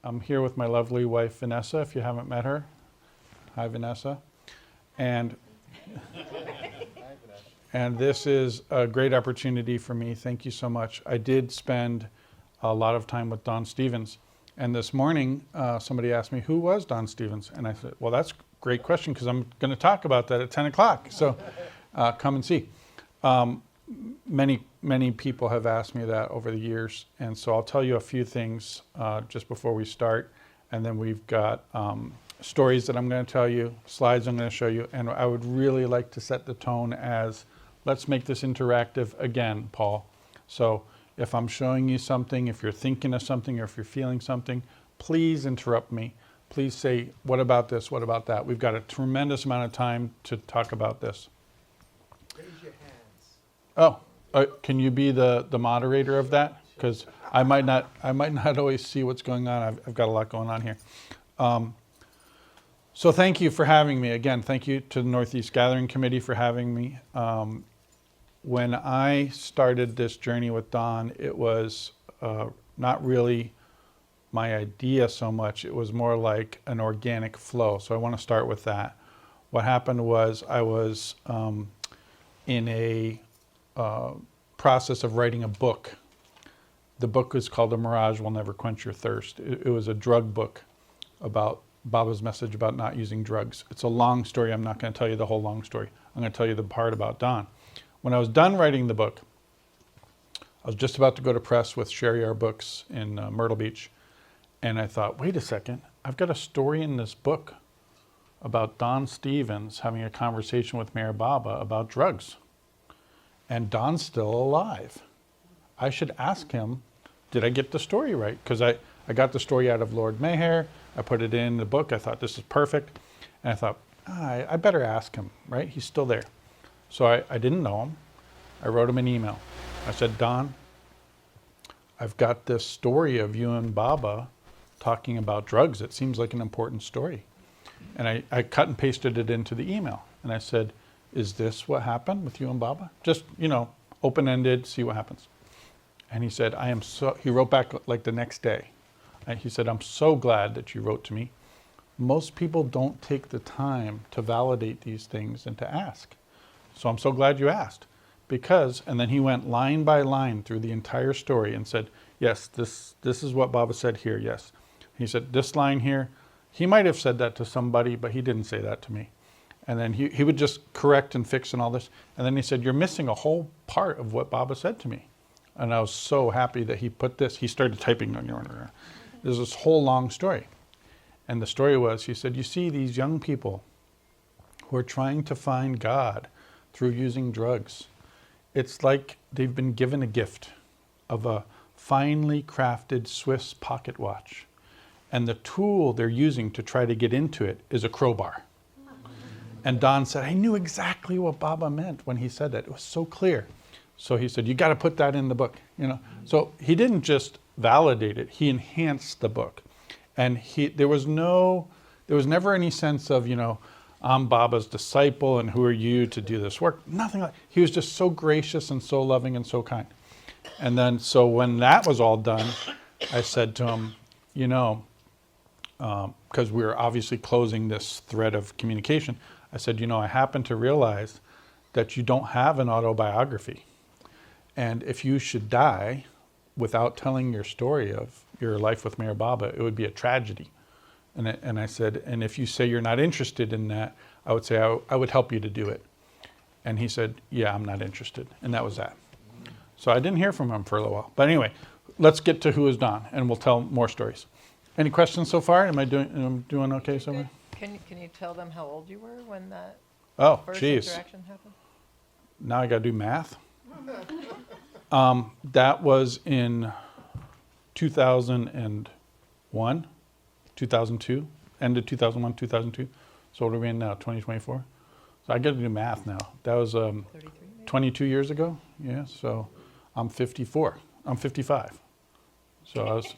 I'm here with my lovely wife, Vanessa, if you haven't met her. Hi, Vanessa. And, and this is a great opportunity for me. Thank you so much. I did spend a lot of time with Don Stephens. And this morning, somebody asked me, who was Don Stephens? And I said, well, that's a great question because I'm going to talk about that at 10 o'clock. So come and see. Many people have asked me that over the years. And so I'll tell you a few things just before we start. And then we've got stories that I'm going to tell you, slides I'm going to show you. And I would really like to set the tone as, let's make this interactive again, Paul. So if I'm showing you something, if you're thinking of something, or if you're feeling something, please interrupt me. Please say, what about this? What about that? We've got a tremendous amount of time to talk about this. Raise your hands. Oh, can you be the moderator of that? Because I might not always see what's going on. I've got a lot going on here. So thank you for having me. Again, thank you to the Northeast Gathering Committee for having me. When I started this journey with Don, it was not really my idea so much. It was more like an organic flow. So I want to start with that. What happened was I was in a process of writing a book. The book is called The Mirage Will Never Quench Your Thirst. It was a drug book about Baba's message about not using drugs. It's a long story. I'm not going to tell you the whole long story. I'm going to tell you the part about Don. When I was done writing the book, I was just about to go to press with Sherry R. Books in Myrtle Beach. And I thought, wait a second, I've got a story in this book about Don Stephens having a conversation with Mayor Baba about drugs. And Don's still alive. I should ask him, did I get the story right? Because I got the story out of Lord Mayor. I put it in the book. I thought, this is perfect. And I thought, I better ask him, right? He's still there. So I didn't know him. I wrote him an email. I said, Don, I've got this story of you and Baba talking about drugs. It seems like an important story. And I cut and pasted it into the email. And I said, is this what happened with you and Baba? Just, open-ended, see what happens. And he said, he wrote back like the next day. He said, I'm so glad that you wrote to me. Most people don't take the time to validate these things and to ask. So I'm so glad you asked. And then he went line by line through the entire story and said, yes, this is what Baba said here, yes. He said, this line here, he might have said that to somebody, but he didn't say that to me. And then he would just correct and fix and all this. And then he said, you're missing a whole part of what Baba said to me. And I was so happy that he put this, he started typing on your order. There's this whole long story. And the story was, he said, you see these young people who are trying to find God through using drugs. It's like they've been given a gift of a finely crafted Swiss pocket watch. And the tool they're using to try to get into it is a crowbar. And Don said, I knew exactly what Baba meant when he said that. It was so clear. So he said, you got to put that in the book. So he didn't just validate it, he enhanced the book. And there was never any sense of, I'm Baba's disciple and who are you to do this work? Nothing like. He was just so gracious and so loving and so kind. And then, so when that was all done, I said to him, because we were obviously closing this thread of communication, I said, I happen to realize that you don't have an autobiography. And if you should die without telling your story of your life with Mayor Baba, it would be a tragedy. And I said, and if you say you're not interested in that, I would say I would help you to do it. And he said, yeah, I'm not interested. And that was that. So I didn't hear from him for a little while. But anyway, let's get to who is Don, and we'll tell more stories. Any questions so far? Am I doing okay so far? Can you tell them how old you were when that first geez. interaction happened? Now I got to do math. That was in 2001, 2002, end of 2001, 2002. So what are we in now, 2024? So I got to do math now. That was 22 years ago. Yeah, so I'm 54. I'm 55. So I was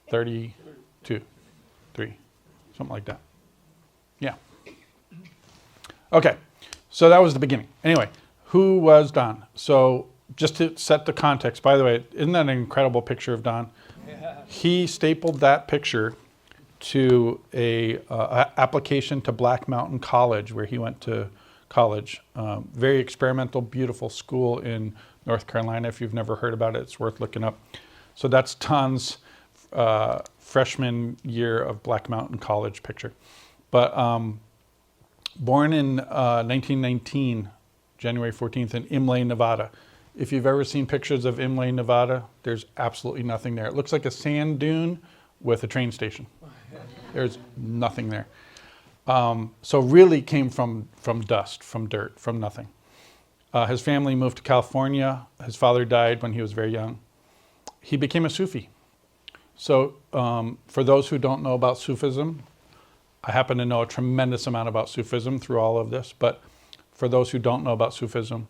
32, 3, something like that. Yeah. Okay, so that was the beginning. Anyway, who was Don? So just to set the context, by the way, isn't that an incredible picture of Don? He stapled that picture to a application to Black Mountain College, where he went to college. Very experimental, beautiful school in North Carolina. If you've never heard about it, it's worth looking up. So that's Don's freshman year of Black Mountain College picture. But born in 1919, January 14th, in Imlay, Nevada. If you've ever seen pictures of Imlay, Nevada, there's absolutely nothing there. It looks like a sand dune with a train station. There's nothing there. So really came from dust, from dirt, from nothing. His family moved to California. His father died when he was very young. He became a Sufi. So for those who don't know about Sufism, I happen to know a tremendous amount about Sufism through all of this, but for those who don't know about Sufism,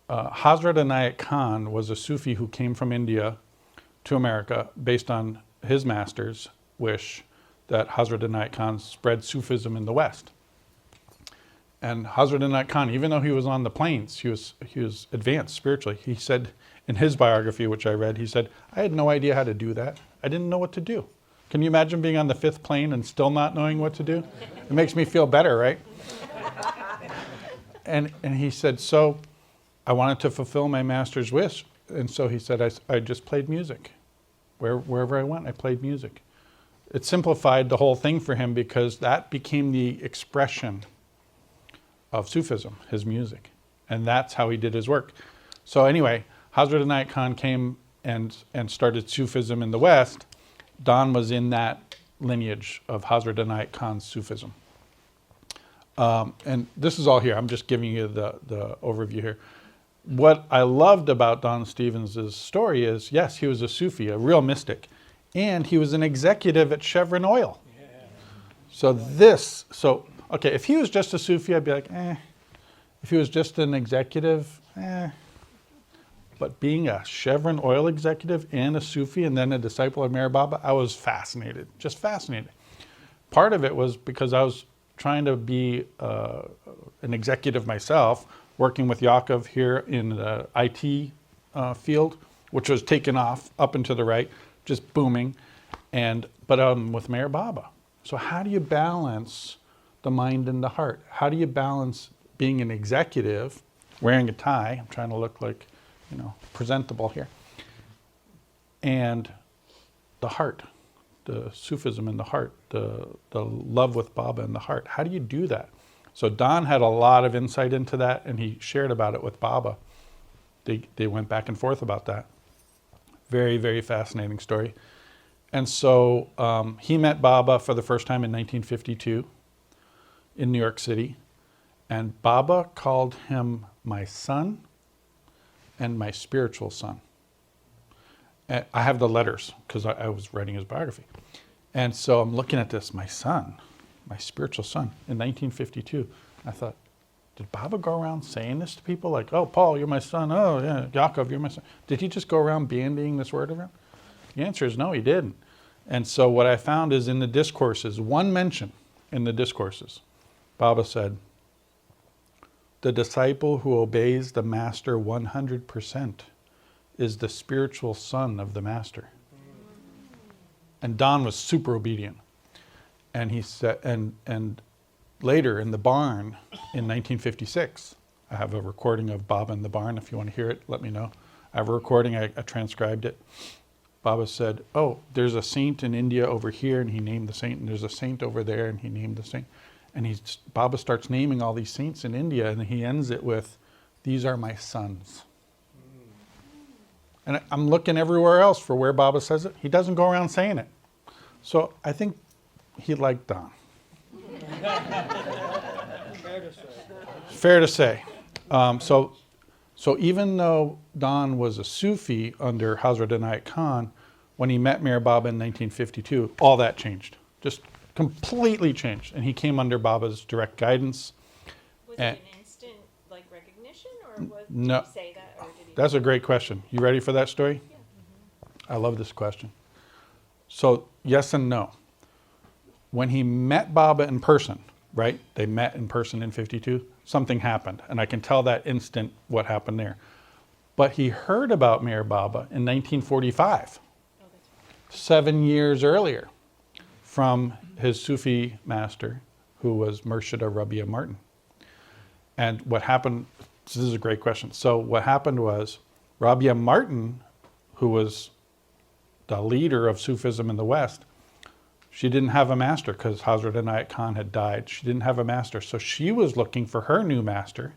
Hazrat Inayat Khan was a Sufi who came from India to America based on his master's wish that Hazrat Inayat Khan spread Sufism in the West. And Hazrat Inayat Khan, even though he was on the plains, he was advanced spiritually. He said in his biography, which I read, he said, I had no idea how to do that. I didn't know what to do. Can you imagine being on the 5th plane and still not knowing what to do? It makes me feel better, right? And he said, so I wanted to fulfill my master's wish. And so he said, I just played music. Wherever I went, I played music. It simplified the whole thing for him because that became the expression of Sufism, his music. And that's how he did his work. So anyway, Hazrat Inayat Khan came and started Sufism in the West. Don was in that lineage of Hazrat Inayat Khan's Sufism. And this is all here. I'm just giving you the overview here. What I loved about Don Stevens' story is, yes, he was a Sufi, a real mystic, and he was an executive at Chevron Oil. Yeah. So okay, if he was just a Sufi, I'd be like, eh. If he was just an executive, eh. But being a Chevron Oil executive and a Sufi and then a disciple of Meher Baba, I was fascinated, just fascinated. Part of it was because I was trying to be an executive myself, working with Yaakov here in the IT field, which was taken off up and to the right, just booming, but with Meher Baba. So how do you balance the mind and the heart? How do you balance being an executive, wearing a tie, I'm trying to look like, presentable here, and the heart, the Sufism in the heart, the love with Baba in the heart? How do you do that? So Don had a lot of insight into that, and he shared about it with Baba. They went back and forth about that. Very, very fascinating story. And so he met Baba for the first time in 1952 in New York City, and Baba called him my son and my spiritual son. And I have the letters because I was writing his biography. And so I'm looking at this, my son, my spiritual son, in 1952. I thought, did Baba go around saying this to people? Like, oh, Paul, you're my son. Oh, yeah, Yaakov, you're my son. Did he just go around bandying this word around? The answer is no, he didn't. And so what I found is in the discourses, one mention in the discourses, Baba said, the disciple who obeys the master 100% is the spiritual son of the master. And Don was super obedient. And he said, and later in the barn in 1956, I have a recording of Baba in the barn. If you want to hear it, let me know. I have a recording, I transcribed it. Baba said, oh, there's a saint in India over here, and he named the saint, and there's a saint over there, and he named the saint. And Baba starts naming all these saints in India, and he ends it with, these are my sons. And I'm looking everywhere else for where Baba says it. He doesn't go around saying it. So I think he liked Don. Fair to say. So even though Don was a Sufi under Hazrat Inayat Khan, when he met Meher Baba in 1952, all that changed. Just completely changed. And he came under Baba's direct guidance. Was it an instant recognition, or did No. he say that, or did he? That's a great question. You ready for that story? Yeah. I love this question. So yes and no. When he met Baba in person, right? They met in person in 52. Something happened, and I can tell that instant what happened there. But he heard about Meher Baba in 1945. Oh, that's 7 years earlier from his Sufi master, who was Murshida Rabia Martin. And what happened, this is a great question. So what happened was Rabia Martin, who was the leader of Sufism in the West, she didn't have a master because Hazrat Inayat Khan had died. She didn't have a master. So she was looking for her new master,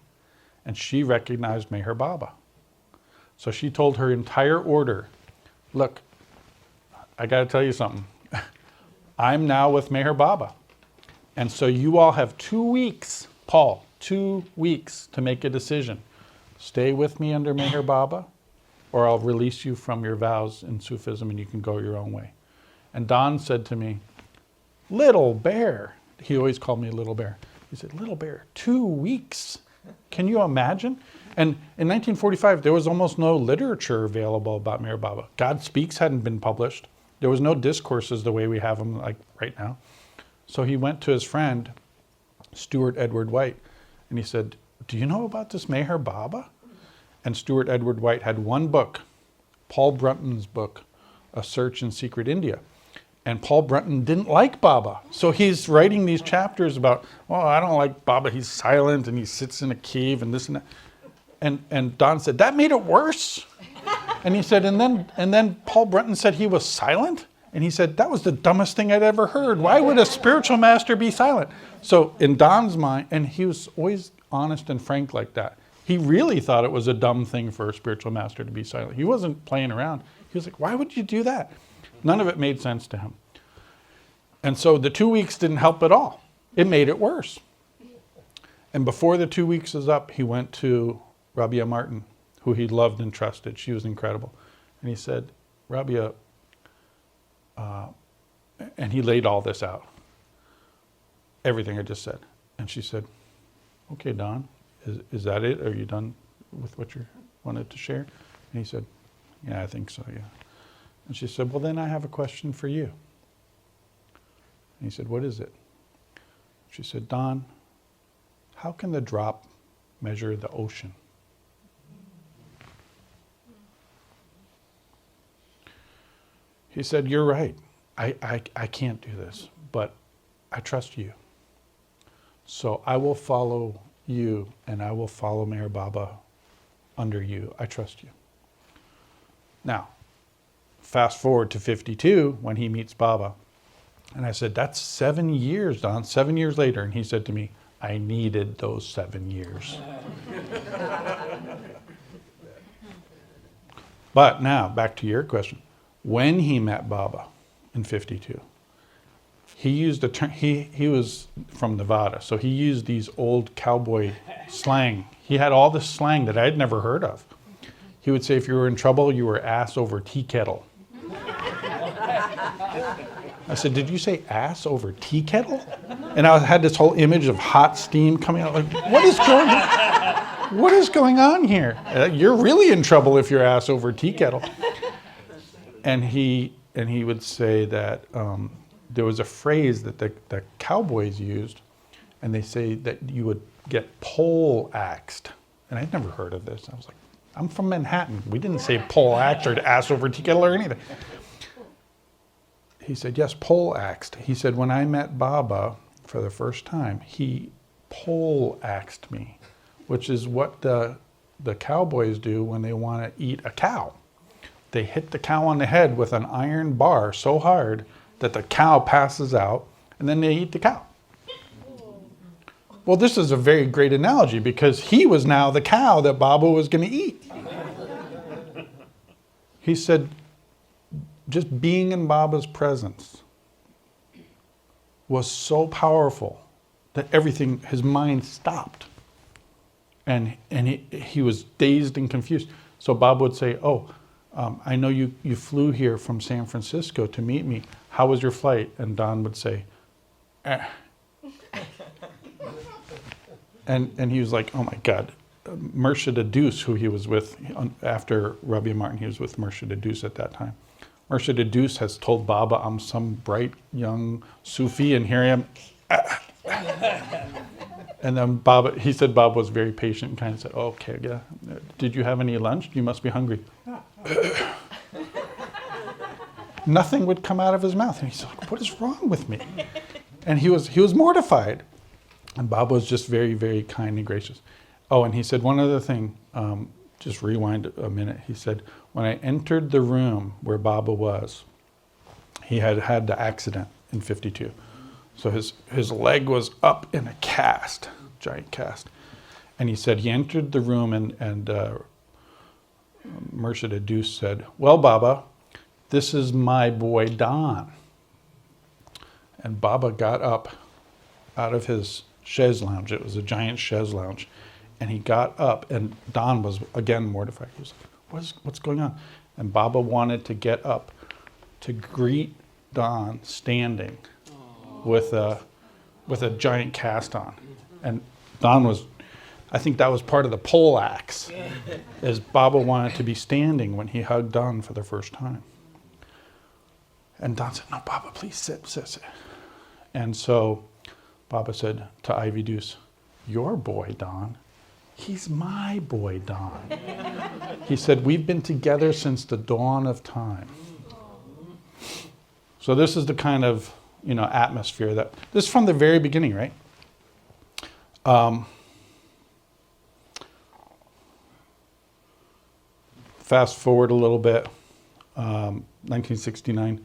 and she recognized Meher Baba. So she told her entire order, look, I got to tell you something. I'm now with Meher Baba. And so you all have 2 weeks, Paul, 2 weeks to make a decision. Stay with me under Meher Baba, or I'll release you from your vows in Sufism and you can go your own way. And Don said to me, Little Bear, he always called me Little Bear. He said, Little Bear, 2 weeks. Can you imagine? And in 1945, there was almost no literature available about Meher Baba. God Speaks hadn't been published. There was no discourses the way we have them like right now. So he went to his friend, Stuart Edward White, and he said, do you know about this Meher Baba? And Stuart Edward White had one book, Paul Brunton's book, A Search in Secret India. And Paul Brunton didn't like Baba. So he's writing these chapters about, well, I don't like Baba. He's silent and he sits in a cave and this and that. And Don said, that made it worse. And he said, and then Paul Brunton said he was silent. And he said, that was the dumbest thing I'd ever heard. Why would a spiritual master be silent? So in Don's mind, and he was always honest and frank like that. He really thought it was a dumb thing for a spiritual master to be silent. He wasn't playing around. He was like, why would you do that? None of it made sense to him. And so the 2 weeks didn't help at all. It made it worse. And before the 2 weeks was up, he went to Rabia Martin, who he loved and trusted. She was incredible. And he said, Rabia, and he laid all this out. Everything I just said. And she said, okay, Don, is that it? Are you done with what you wanted to share? And he said, yeah, I think so, yeah. And she said, well, then I have a question for you. And he said, what is it? She said, Don, how can the drop measure the ocean? He said, you're right. I can't do this, but I trust you. So I will follow you and I will follow Meher Baba under you. I trust you. Now, fast forward to 52 when he meets Baba. And I said, that's 7 years, Don, 7 years later. And he said to me, I needed those 7 years. But now, back to your question. When he met Baba in 52, he used a term, he was from Nevada, so he used these old cowboy slang. He had all this slang that I'd never heard of. He would say if you were in trouble, you were ass over tea kettle. I said, did you say ass over tea kettle? And I had this whole image of hot steam coming out. Like, what is going on? What is going on here? You're really in trouble if you're ass over tea kettle. And he would say that there was a phrase that the cowboys used, and they say that you would get pole axed. And I'd never heard of this. I was like, I'm from Manhattan. We didn't say pole axed or ass over tea kettle or anything. He said, yes, pole axed. He said, when I met Baba for the first time, he pole axed me, which is what the cowboys do when they want to eat a cow. They hit the cow on the head with an iron bar so hard that the cow passes out, and then they eat the cow. Well, this is a very great analogy because he was now the cow that Baba was going to eat. He said, just being in Baba's presence was so powerful that everything, his mind stopped. And he was dazed and confused. So Baba would say, oh, I know you flew here from San Francisco to meet me. How was your flight? And Don would say, eh. And he was like, oh my God. Murshida Deuce, who he was with after Rabia Martin, he was with Murshida Deuce at that time. Murshida Deuce has told Baba, I'm some bright young Sufi, and here I am. And then Baba, he said Baba was very patient and kind of said, oh, okay, yeah. Did you have any lunch? You must be hungry. nothing would come out of his mouth. And he's like, what is wrong with me? And he was mortified. And Bob was just very, very kind and gracious. Oh, and he said one other thing, just rewind a minute. He said, when I entered the room where Baba was, he had had the accident in 52. So his leg was up in a cast, giant cast. And he said he entered the room and Murshid Adus said, well, Baba, this is my boy Don. And Baba got up out of his chaise lounge. It was a giant chaise lounge. And he got up, and Don was again mortified. He was like, what's going on? And Baba wanted to get up to greet Don standing with a giant cast on. And Don was, I think that was part of the pole axe, as Baba wanted to be standing when he hugged Don for the first time. And Don said, no, Baba, please sit. And so Baba said to Ivy Deuce, your boy, Don, he's my boy, Don. He said, we've been together since the dawn of time. So this is the kind of, atmosphere that, this is from the very beginning, right? Fast forward a little bit, 1969,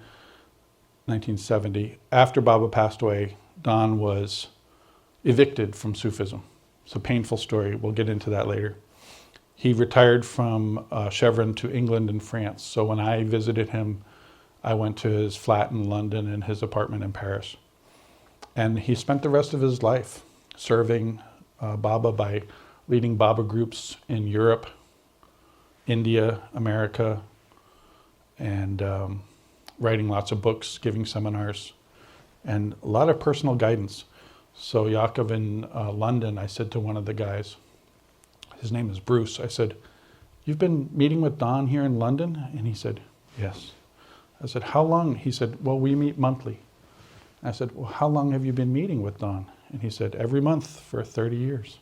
1970. After Baba passed away, Don was evicted from Sufism. It's a painful story. We'll get into that later. He retired from Chevron to England and France. So when I visited him, I went to his flat in London and his apartment in Paris. And he spent the rest of his life serving Baba by leading Baba groups in Europe, India, America, and writing lots of books, giving seminars, and a lot of personal guidance. So Yaakov in London, I said to one of the guys, his name is Bruce, I said, you've been meeting with Don here in London? And he said, yes. I said, how long? He said, well, we meet monthly. I said, well, how long have you been meeting with Don? And he said, every month for 30 years.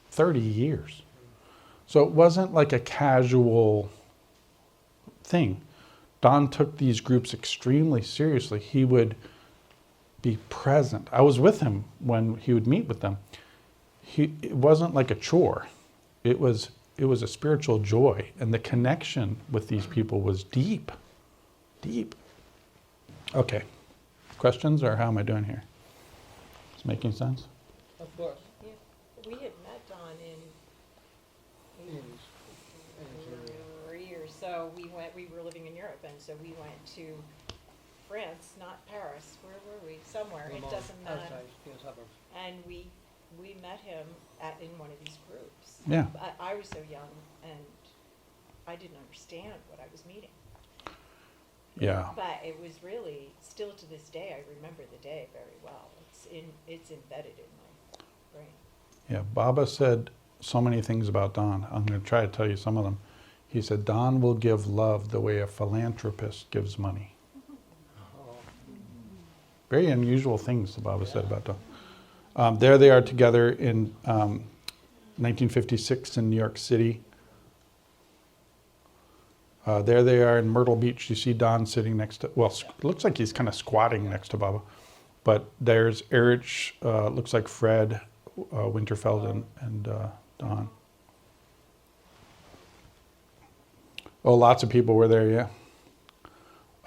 30 years. So it wasn't like a casual thing. Don took these groups extremely seriously. He would be present. I was with him when he would meet with them. It wasn't like a chore. It was a spiritual joy, and the connection with these people was deep, deep. Okay, questions, or how am I doing here? Is it making sense? Of course. Yeah, we had met Don in years. So we were living in Europe, and so we went to France, not Paris. Where were we? Somewhere. It doesn't matter. Outside, in the suburbs. And we met him in one of these groups. Yeah. I was so young, and I didn't understand what I was meeting. Yeah. But it was really, still to this day, I remember the day very well. It's embedded in my brain. Yeah, Baba said so many things about Don. I'm going to try to tell you some of them. He said, Don will give love the way a philanthropist gives money. Very unusual things the Baba said about Don. There they are together in 1956 in New York City. There they are in Myrtle Beach. You see Don sitting next to, well, it looks like he's kind of squatting next to Baba. But there's Erich, looks like Fred, Winterfeld, and Don. Oh, lots of people were there,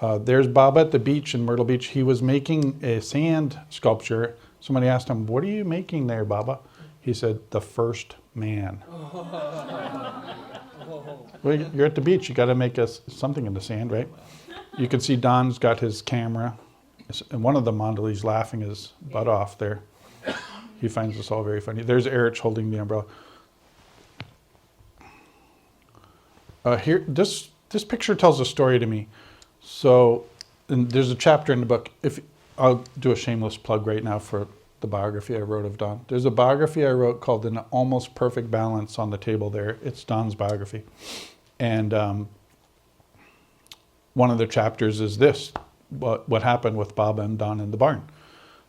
yeah. There's Baba at the beach in Myrtle Beach. He was making a sand sculpture. Somebody asked him, what are you making there, Baba? He said, the first man. Well, you're at the beach. You got to make something in the sand, right? You can see Don's got his camera. And one of the mandalis laughing his butt off there. He finds this all very funny. There's Erich holding the umbrella. Here, this picture tells a story to me. So, and there's a chapter in the book. I'll do a shameless plug right now for the biography I wrote of Don. There's a biography I wrote called An Almost Perfect Balance on the table there. It's Don's biography. And one of the chapters is this, what happened with Baba and Don in the barn.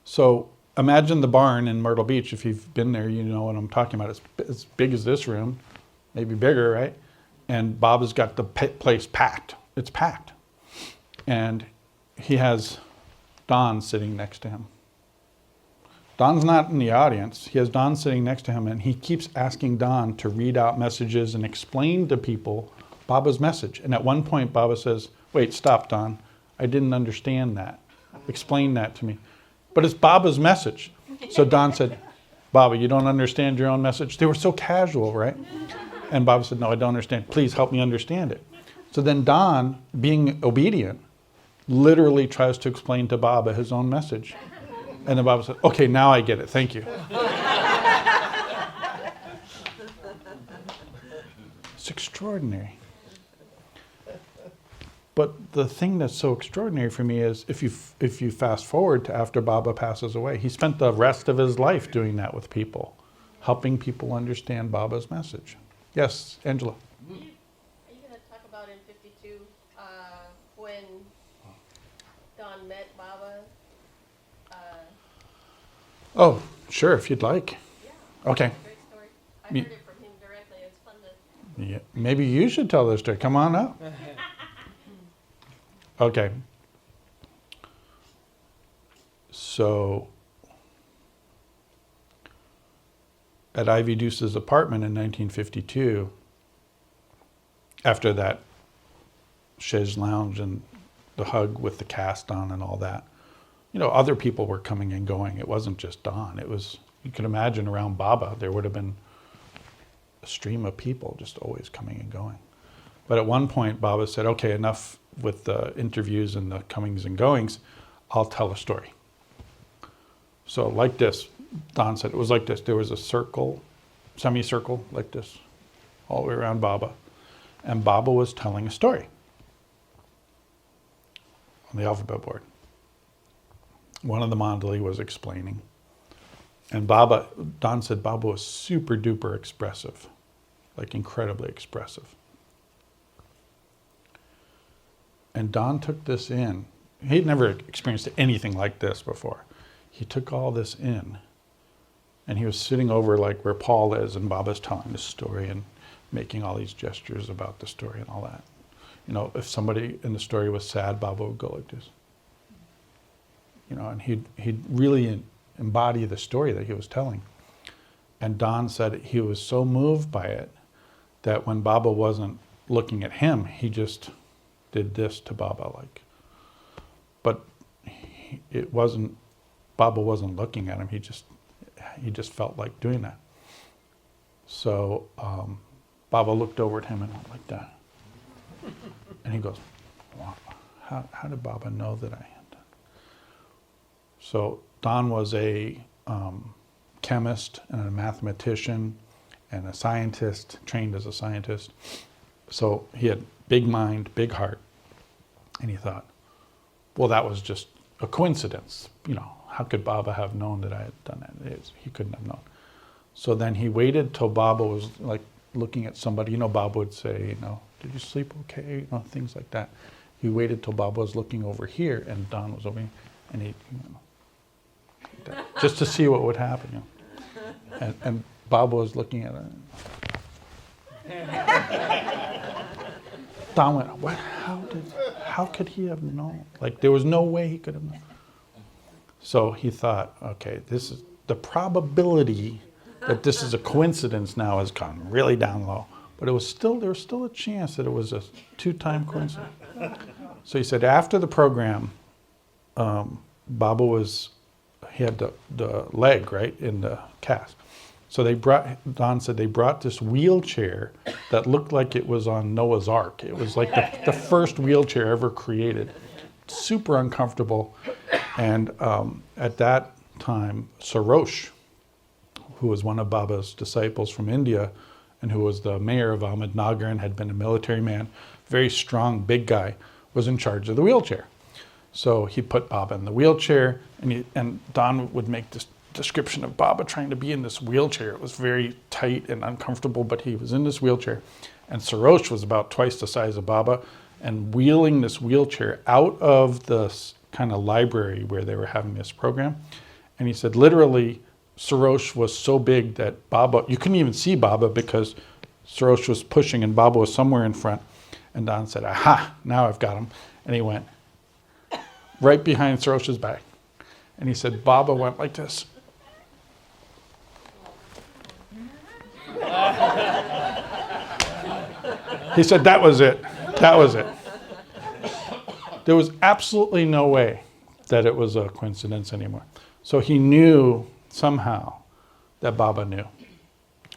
So imagine the barn in Myrtle Beach. If you've been there, you know what I'm talking about. It's as big as this room, maybe bigger, right? And Baba's got the place packed. it's packed. And he has Don sitting next to him. Don's not in the audience. He has Don sitting next to him, and he keeps asking Don to read out messages and explain to people Baba's message. And at one point, Baba says, "Wait, stop, Don. I didn't understand that. Explain that to me." But it's Baba's message. So Don said, "Baba, you don't understand your own message?" They were so casual, right? And Baba said, "No, I don't understand. Please help me understand it." So then Don, being obedient, literally tries to explain to Baba his own message. And then Baba said, "Okay, now I get it. Thank you." It's extraordinary. But the thing that's so extraordinary for me is if you fast forward to after Baba passes away, he spent the rest of his life doing that with people, helping people understand Baba's message. Yes, Angela. Are you going to talk about in 52 when Don met Baba? Oh, sure, if you'd like. Yeah. Okay. Great story. I Me- heard it from him directly. It's fun to. Yeah, maybe you should tell this story. Come on up. Okay. So, at Ivy Deuce's apartment in 1952, after that chaise lounge and the hug with the cast on and all that, other people were coming and going. It wasn't just Don. It was, you could imagine around Baba, there would have been a stream of people just always coming and going. But at one point, Baba said, "Okay, enough with the interviews and the comings and goings. I'll tell a story." So like this, Don said, it was like this. There was a circle, semicircle like this, all the way around Baba. And Baba was telling a story on the alphabet board. One of the mandali was explaining. And Don said Baba was super duper expressive, like incredibly expressive. And Don took this in. He'd never experienced anything like this before. He took all this in, and he was sitting over like where Paul is, and Baba's telling the story and making all these gestures about the story and all that. If somebody in the story was sad, Baba would go like this. And he'd really embody the story that he was telling. And Don said he was so moved by it that when Baba wasn't looking at him, he just did this to Baba, but Baba wasn't looking at him. He just felt like doing that. So Baba looked over at him and went like that, and he goes, "Wow, how did Baba know that I had done?" So Don was a chemist and a mathematician and a scientist, trained as a scientist. So he had big mind, big heart. And he thought, well, that was just a coincidence. How could Baba have known that I had done that? He couldn't have known. So then he waited till Baba was like looking at somebody. Baba would say, "Did you sleep okay?" Things like that. He waited till Baba was looking over here and Don was over here. And he, like that, just to see what would happen. And Baba was looking at it. Don went, "What? How could he have known? Like, there was no way he could have known." So he thought, okay, this is the probability that this is a coincidence now has gone really down low. But there was still a chance that it was a two-time coincidence. So he said after the program, Baba he had the leg, right, in the cast. So Don said they brought this wheelchair that looked like it was on Noah's Ark. It was like the first wheelchair ever created. Super uncomfortable. And at that time, Sarosh, who was one of Baba's disciples from India and who was the mayor of Ahmednagar and had been a military man, very strong, big guy, was in charge of the wheelchair. So he put Baba in the wheelchair, and Don would make this description of Baba trying to be in this wheelchair. It was very tight and uncomfortable, but he was in this wheelchair. And Sarosh was about twice the size of Baba and wheeling this wheelchair out of the kind of library where they were having this program. And he said literally Sarosh was so big that Baba, you couldn't even see Baba because Sarosh was pushing and Baba was somewhere in front. And Don said, aha, now I've got him. And he went right behind Sarosha's back. And he said, Baba went like this. He said, that was it. That was it. There was absolutely no way that it was a coincidence anymore. So he knew somehow that Baba knew.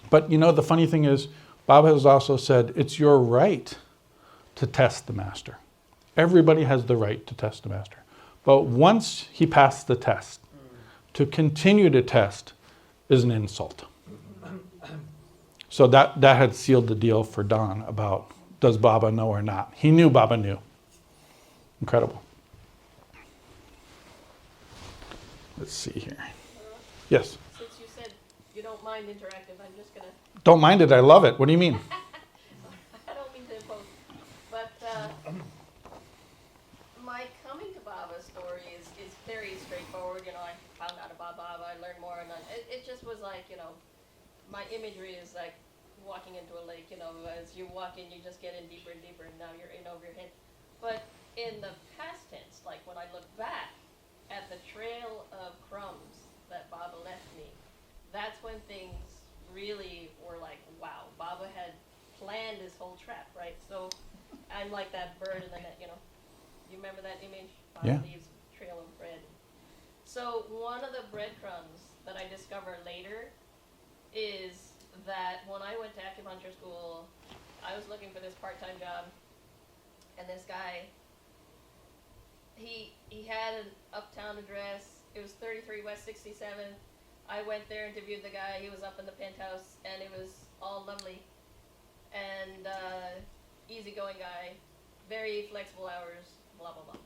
But you know, the funny thing is, Baba has also said, it's your right to test the master. Everybody has the right to test the master. But once he passed the test, to continue to test is an insult. So that had sealed the deal for Don about, does Baba know or not? He knew Baba knew. Incredible. Let's see here. Yes? Since you said you don't mind interactive, I'm just gonna, Don't mind it, I love it. What do you mean? I don't mean to impose, but my coming to Baba story is very straightforward. You know, I found out about Baba, I learned more, and it just was like, you know, my imagery is like walking into a lake. You know, as you walk in, you just get in deeper and deeper, and now you're in over your head. But in the past tense, like when I look back at the trail of crumbs that Baba left me, that's when things really were like, wow, Baba had planned this whole trap, right? So I'm like that bird in the net, you know. You remember that image? Baba Yeah. leaves trail of bread. So one of the breadcrumbs that I discovered later is that when I went to acupuncture school, I was looking for this part-time job, and this guy, he had an uptown address. It was 33 West 67th. I went there, interviewed the guy. He was up in the penthouse, and it was all lovely and easygoing guy, very flexible hours, blah blah blah.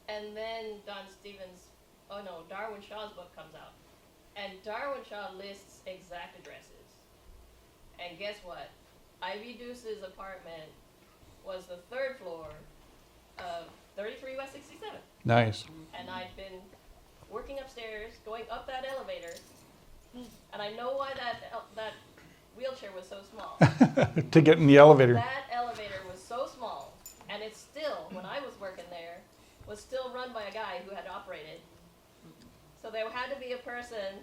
And then Darwin Shaw's book comes out, and Darwin Shaw lists exact addresses. And guess what? Ivy Deuce's apartment was the 3rd floor of 33 West 67th. Nice. And I'd been working upstairs, going up that elevator, and I know why that wheelchair was so small. To get in the elevator. That elevator was so small, and it's still, when I was working there, was still run by a guy who had operated. So there had to be a person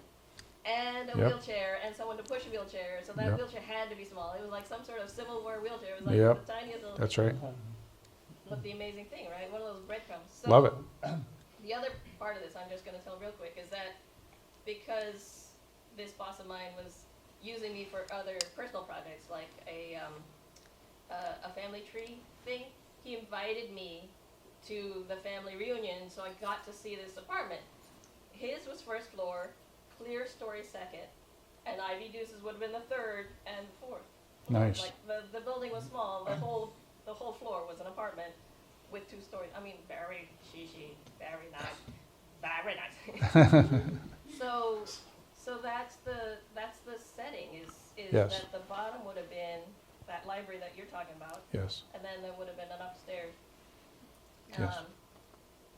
and a Yep. wheelchair and someone to push a wheelchair. So that Yep. wheelchair had to be small. It was like some sort of Civil War wheelchair. It was like Yep. the tiniest little. That's right. But the amazing thing, right? One of those breadcrumbs. So Love it. the other part of this, I'm just going to tell real quick, is that because this boss of mine was using me for other personal projects, like a family tree thing, he invited me to the family reunion, so I got to see this apartment. His was 1st floor, clear story 2nd, and Ivy Deuce's would have been the 3rd and 4th. Nice. Like the building was small. The whole floor was an apartment with 2 stories. I mean, very chic, very nice, very nice. So that's the setting is Yes. that the bottom would have been that library that you're talking about, Yes. and then there would have been an upstairs. Yes.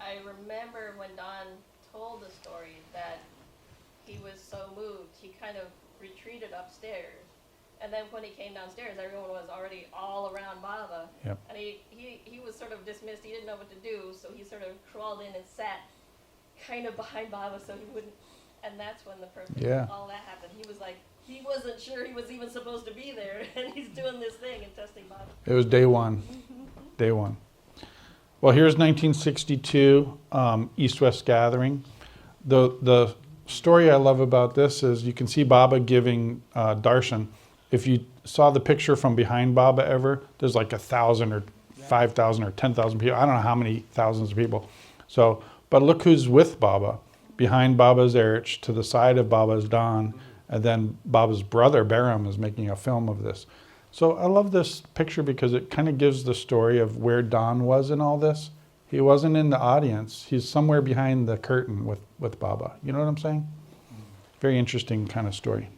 I remember when Don told the story that he was so moved, he kind of retreated upstairs. And then when he came downstairs, everyone was already all around Baba. Yep. And he was sort of dismissed. He didn't know what to do, so he sort of crawled in and sat kind of behind Baba so he wouldn't. And that's when all that happened. He was like, he wasn't sure he was even supposed to be there, and he's doing this thing and testing Baba. It was day one. Day one. Well, here's 1962, East-West Gathering. The story I love about this is you can see Baba giving darshan. If you saw the picture from behind Baba ever, there's like 1,000 or 5,000 or 10,000 people. I don't know how many thousands of people. So, but look who's with Baba. Behind Baba's Erich, to the side of Baba's Don, and then Baba's brother, Baram, is making a film of this. So I love this picture because it kind of gives the story of where Don was in all this. He wasn't in the audience. He's somewhere behind the curtain with Baba. You know what I'm saying? Very interesting kind of story.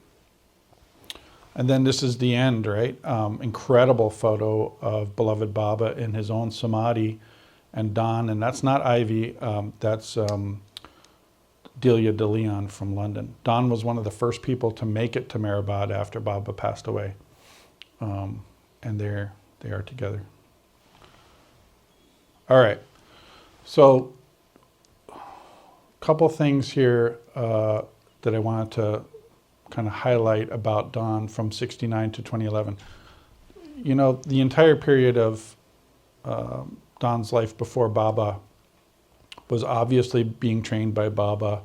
And then this is the end, right? Incredible photo of beloved Baba in his own samadhi and Don. And that's not Ivy. That's Delia de Leon from London. Don was one of the first people to make it to Mehrabad after Baba passed away. And there They are together. All right. So, a couple things here that I wanted to kind of highlight about Don from 69 to 2011. You know, the entire period of Don's life before Baba was obviously being trained by Baba.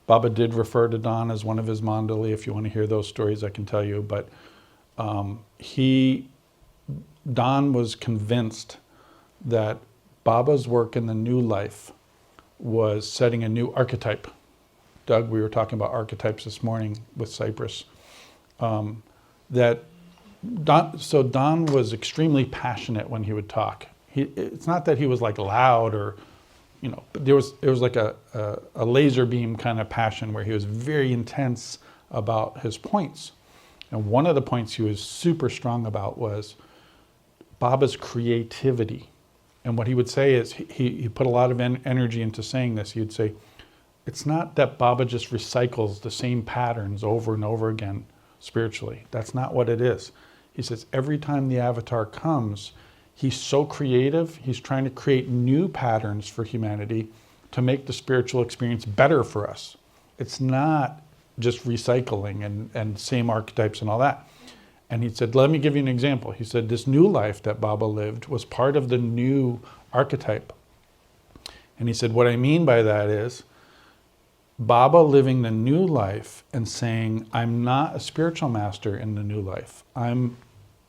Baba did refer to Don as one of his mandali. If you want to hear those stories, I can tell you. But Don was convinced that Baba's work in the new life was setting a new archetype. Doug, we were talking about archetypes this morning with Cyprus. Don was extremely passionate when he would talk. It's not that he was like loud or, you know, but there was like a laser beam kind of passion where he was very intense about his points. And one of the points he was super strong about was Baba's creativity. And what he would say is, he put a lot of energy into saying this. He would say, it's not that Baba just recycles the same patterns over and over again spiritually. That's not what it is. He says, every time the avatar comes, he's so creative, he's trying to create new patterns for humanity to make the spiritual experience better for us. It's not just recycling and same archetypes and all that. And he said, let me give you an example. He said, this new life that Baba lived was part of the new archetype. And he said, what I mean by that is, Baba living the new life and saying, I'm not a spiritual master in the new life. I'm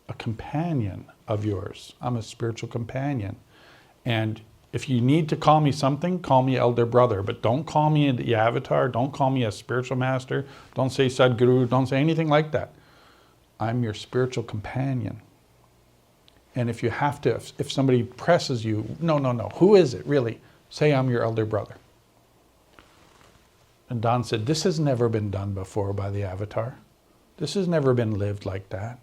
a companion of yours. I'm a spiritual companion. And if you need to call me something, call me elder brother, but don't call me the avatar. Don't call me a spiritual master. Don't say Sadhguru. Don't say anything like that. I'm your spiritual companion. And if you have to, if somebody presses you, no, who is it really? Say I'm your elder brother. And Don said, this has never been done before by the avatar. This has never been lived like that.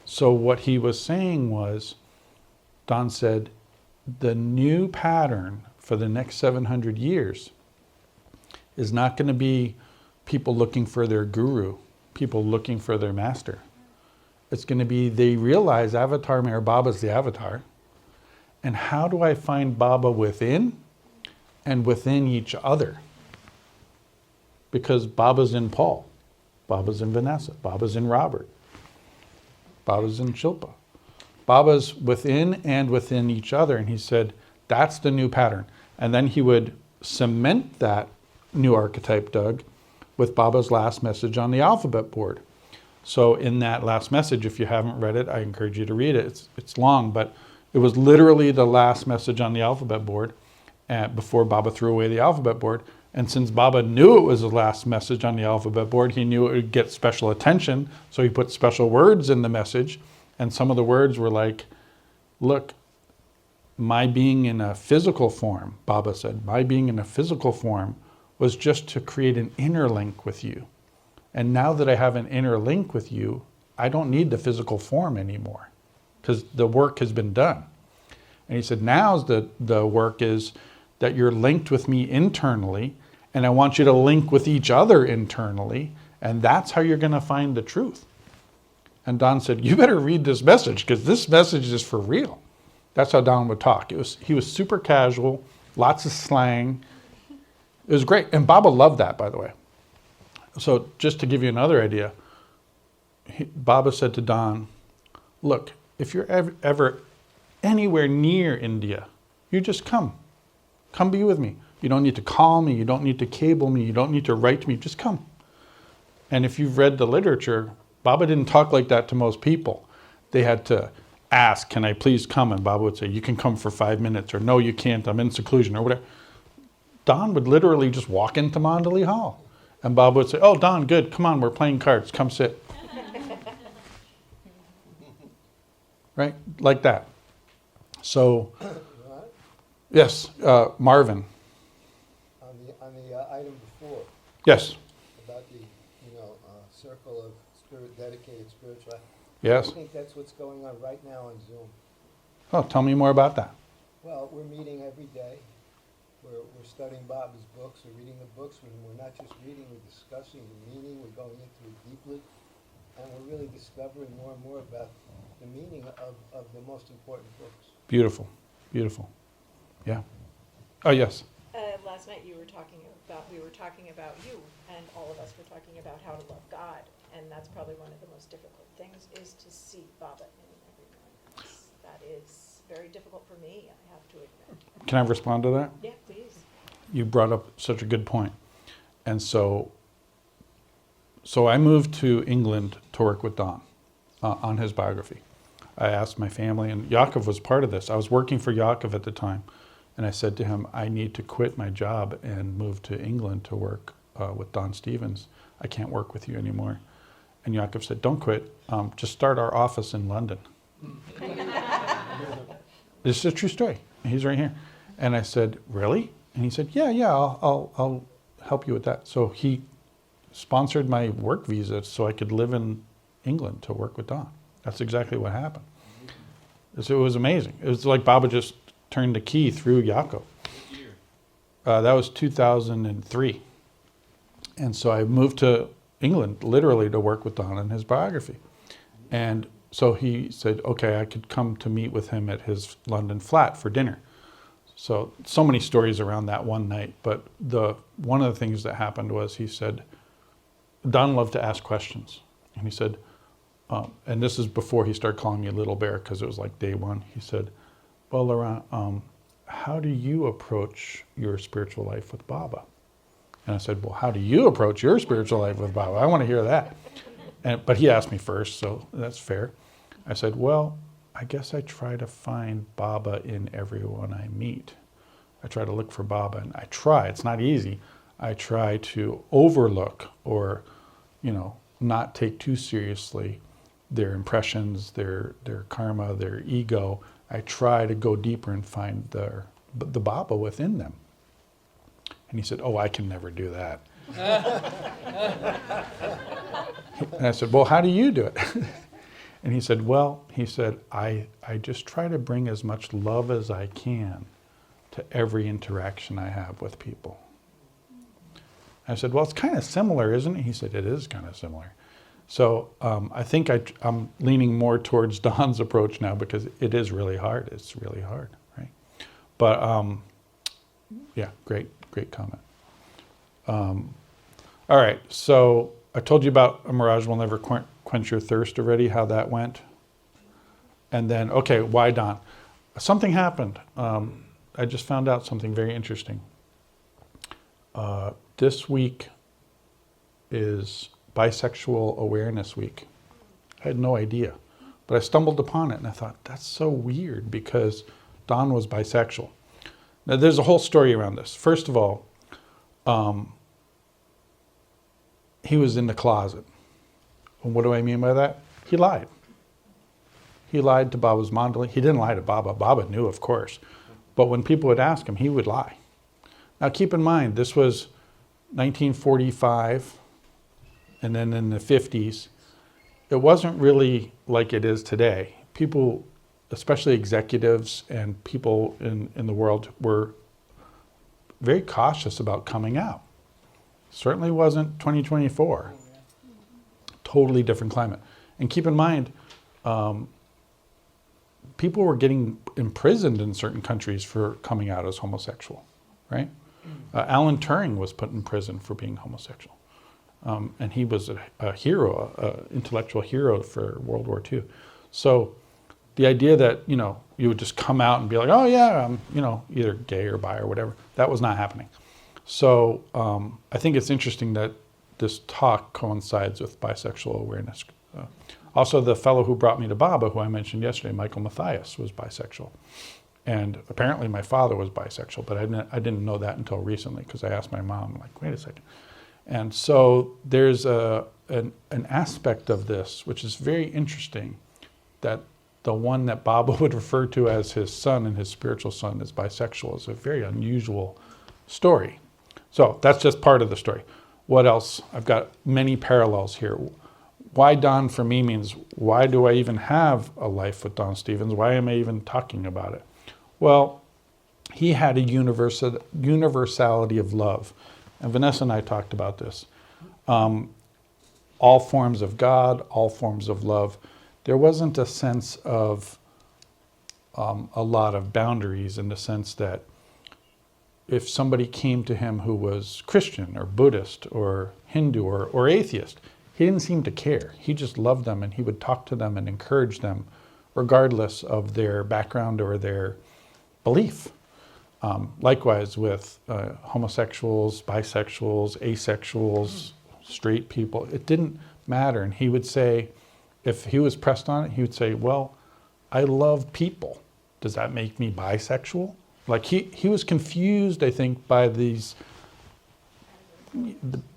So what he was saying was, Don said, the new pattern for the next 700 years is not going to be people looking for their guru, people looking for their master. It's going to be, they realize Avatar Meher Baba's the avatar. And how do I find Baba within and within each other? Because Baba's in Paul, Baba's in Vanessa, Baba's in Robert, Baba's in Shilpa. Baba's within and within each other. And he said, that's the new pattern. And then he would cement that new archetype, Doug, with Baba's last message on the alphabet board. So in that last message, if you haven't read it, I encourage you to read it. It's long, but it was literally the last message on the alphabet board before Baba threw away the alphabet board. And since Baba knew it was the last message on the alphabet board, he knew it would get special attention. So he put special words in the message. And some of the words were like, look, my being in a physical form, Baba said, my being in a physical form was just to create an inner link with you. And now that I have an inner link with you, I don't need the physical form anymore because the work has been done. And he said, now the work is that you're linked with me internally, and I want you to link with each other internally, and that's how you're going to find the truth. And Don said, you better read this message because this message is for real. That's how Don would talk. He was super casual, lots of slang. It was great. And Baba loved that, by the way. So just to give you another idea, Baba said to Don, look, if you're ever anywhere near India, you just come. Come be with me. You don't need to call me. You don't need to cable me. You don't need to write to me. Just come. And if you've read the literature, Baba didn't talk like that to most people. They had to ask, can I please come? And Baba would say, you can come for 5 minutes, or no, you can't, I'm in seclusion, or whatever. Don would literally just walk into Mandali Hall. And Baba would say, oh, Don, good, come on, we're playing cards, come sit. Right? Like that. So, yes, Marvin. On the item before, Yes. about the, circle of dedicated spiritual. Yes. I think that's what's going on right now on Zoom. Oh, tell me more about that. Well, we're meeting every day. We're studying Baba's books. We're reading the books. We're not just reading, we're discussing the meaning. We're going into it deeply. and we're really discovering more and more about the meaning of the most important books. Beautiful, beautiful. Yeah. Oh, yes. Last night we were talking about you, and all of us were talking about how to love God, and that's probably one of the most difficult things, is to see Baba in everyone. That is very difficult for me, I have to admit. Can I respond to that? Yeah, please. You brought up such a good point. And so I moved to England to work with Don on his biography. I asked my family, and Yaakov was part of this. I was working for Yaakov at the time, and I said to him, I need to quit my job and move to England to work with Don Stevens. I can't work with you anymore. And Yaakov said, don't quit, just start our office in London. This is a true story. He's right here. And I said, really? And he said, yeah, I'll help you with that. So he sponsored my work visa so I could live in England to work with Don. That's exactly what happened. So it was amazing. It was like Baba just turned the key through Yaakov. That was 2003. And so I moved to England literally to work with Don in his biography. And so he said, okay, I could come to meet with him at his London flat for dinner. So many stories around that one night. But one of the things that happened was he said, Don loved to ask questions. And he said, and this is before he started calling me Little Bear, because it was like day one. He said, well, Laurent, how do you approach your spiritual life with Baba? And I said, well, how do you approach your spiritual life with Baba? I want to hear that. But he asked me first, so that's fair. I said, well, I guess I try to find Baba in everyone I meet. I try to look for Baba, and I try. It's not easy. I try to overlook or, not take too seriously their impressions, their karma, their ego. I try to go deeper and find the Baba within them. And he said, oh, I can never do that. And I said, well, how do you do it? And he said, I just try to bring as much love as I can to every interaction I have with people. I said, well, it's kind of similar, isn't it? He said, it is kind of similar. So I think I'm leaning more towards Don's approach now, because it is really hard. It's really hard, right? But yeah, great comment. All right, so I told you about A Mirage Will Never Quench Your Thirst already, how that went. And then, okay, why Don? Something happened. I just found out something very interesting. This week is Bisexual Awareness Week. I had no idea, but I stumbled upon it and I thought, that's so weird, because Don was bisexual. Now, there's a whole story around this. First of all, he was in the closet. And what do I mean by that? He lied. He lied to Baba's mandali. He didn't lie to Baba. Baba knew, of course. But when people would ask him, he would lie. Now, keep in mind, this was 1945, and then in the 50s. It wasn't really like it is today. People, especially executives and people in the world, were very cautious about coming out. Certainly wasn't 2024. Totally different climate. And keep in mind, people were getting imprisoned in certain countries for coming out as homosexual, right? Alan Turing was put in prison for being homosexual. And he was a hero, an intellectual hero for World War II. So the idea that, you would just come out and be like, oh yeah, I'm, either gay or bi or whatever, that was not happening. So I think it's interesting that this talk coincides with bisexual awareness. Also, the fellow who brought me to Baba, who I mentioned yesterday, Michael Matthias, was bisexual. And apparently my father was bisexual, but I didn't know that until recently, because I asked my mom, like, wait a second. And so there's an aspect of this which is very interesting, that the one that Baba would refer to as his son and his spiritual son is bisexual is a very unusual story. So that's just part of the story. What else? I've got many parallels here. Why Don for me means, why do I even have a life with Don Stevens? Why am I even talking about it? Well, he had a universality of love. And Vanessa and I talked about this. All all forms of God, all forms of love. There wasn't a sense of a lot of boundaries, in the sense that if somebody came to him who was Christian or Buddhist or Hindu or atheist, he didn't seem to care. He just loved them, and he would talk to them and encourage them regardless of their background or their belief. Likewise with homosexuals, bisexuals, asexuals, straight people, it didn't matter. And he would say, if he was pressed on it, he would say, well, I love people. Does that make me bisexual? Like he was confused, I think, by the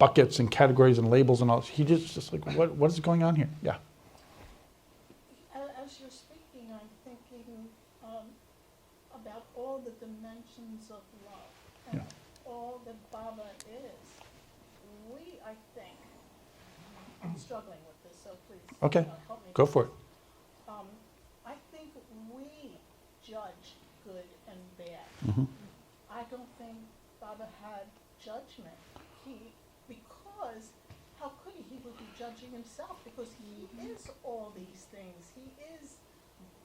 buckets and categories and labels and all. He just like, what is going on here? Yeah. As you're speaking, I'm thinking about all the dimensions of love and all that Baba is. We, I think, I'm struggling with this, so please Okay, help me. go for it. I think we judge good and bad. Mhm. I don't think Baba had judgment. Because how could he? He would be judging himself, because he is all these things. He is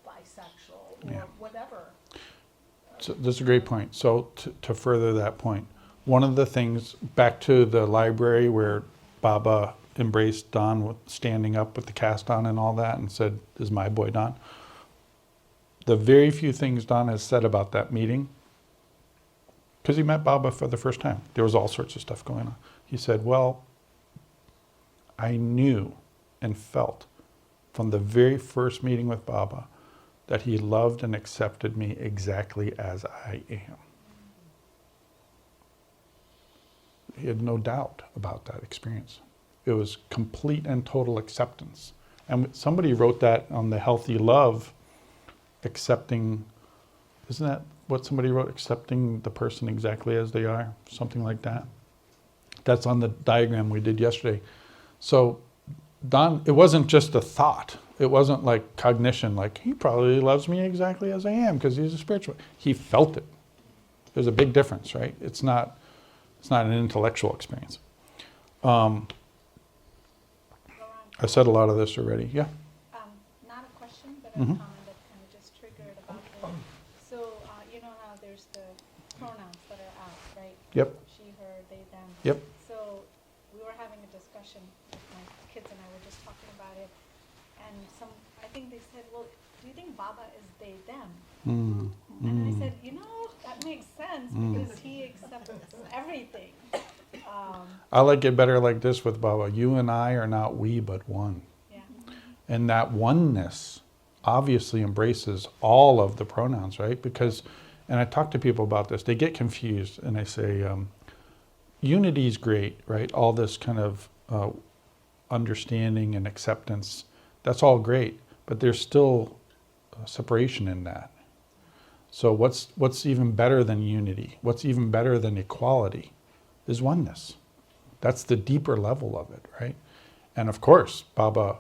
bisexual or Yeah. whatever. So that's a great point. So to further that point, one of the things, back to the library where Baba embraced Don with standing up with the cast on and all that and said, "This is my boy Don." The very few things Don has said about that meeting, because he met Baba for the first time, there was all sorts of stuff going on. He said, well, I knew and felt from the very first meeting with Baba that he loved and accepted me exactly as I am. He had no doubt about that experience. It was complete and total acceptance. And somebody wrote that on the Healthy Love, accepting, isn't that what somebody wrote? Accepting the person exactly as they are, something like that. That's on the diagram we did yesterday. So Don, it wasn't just a thought. It wasn't like cognition, like he probably loves me exactly as I am because he's a spiritual. He felt it. There's a big difference, right? It's not an intellectual experience. I said a lot of this already. Yeah. Not a question, but a Mhm. comment that kind of just triggered about the, so you know how there's the pronouns that are out, right? Yep. She, her, they, them. Yep. So we were having a discussion with my kids and I were just talking about it, and I think they said, well, do you think Baba is they, them? Mm. And I said, that makes sense because he accepts everything. I like it better like this with Baba. You and I are not we, but one. Yeah. And that oneness obviously embraces all of the pronouns, right? Because, and I talk to people about this, they get confused and I say, unity is great, right? All this kind of understanding and acceptance, that's all great, but there's still separation in that. So what's even better than unity? What's even better than equality is oneness. That's the deeper level of it, right? And of course, Baba,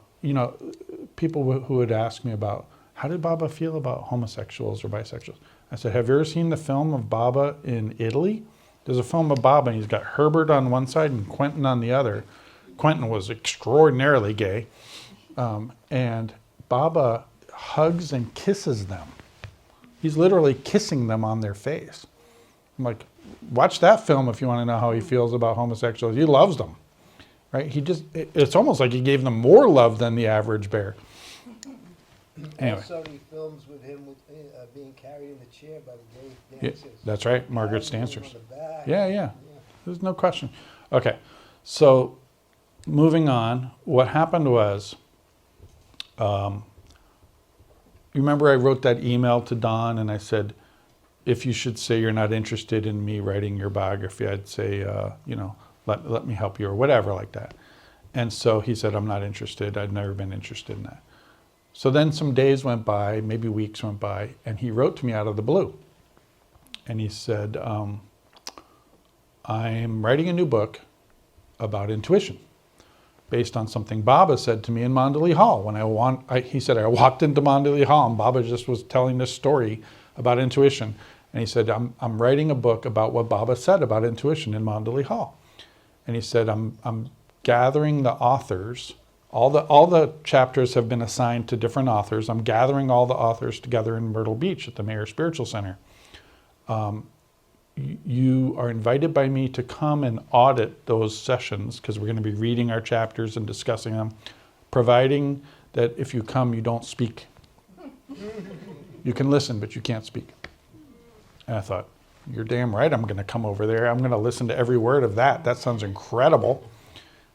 people who would ask me about, how did Baba feel about homosexuals or bisexuals? I said, have you ever seen the film of Baba in Italy? There's a film of Baba and he's got Herbert on one side and Quentin on the other. Quentin was extraordinarily gay. And Baba hugs and kisses them. He's literally kissing them on their face. I'm like, watch that film if you want to know how he feels about homosexuals. He loves them, right? It's almost like he gave them more love than the average bear. Anyway. Also, he films with him being carried in the chair by the gay Yeah, dancers. that's right, Margaret Patting him Stancers. on the back. Yeah. There's no question. Okay, so moving on, what happened was, you remember I wrote that email to Don and I said, if you should say you're not interested in me writing your biography, I'd say, let me help you or whatever like that. And so he said, I'm not interested. I'd never been interested in that. So then some days went by, maybe weeks went by, and he wrote to me out of the blue. And he said, I'm writing a new book about intuition based on something Baba said to me in Mandali Hall. He said, I walked into Mandali Hall and Baba just was telling this story about intuition. And he said, I'm writing a book about what Baba said about intuition in Mandali Hall. And he said, I'm gathering the authors. All the chapters have been assigned to different authors. I'm gathering all the authors together in Myrtle Beach at the Mayor Spiritual Center. You are invited by me to come and audit those sessions, because we're going to be reading our chapters and discussing them, providing that if you come, you don't speak. You can listen, but you can't speak. And I thought, you're damn right I'm going to come over there. I'm going to listen to every word of that. That sounds incredible.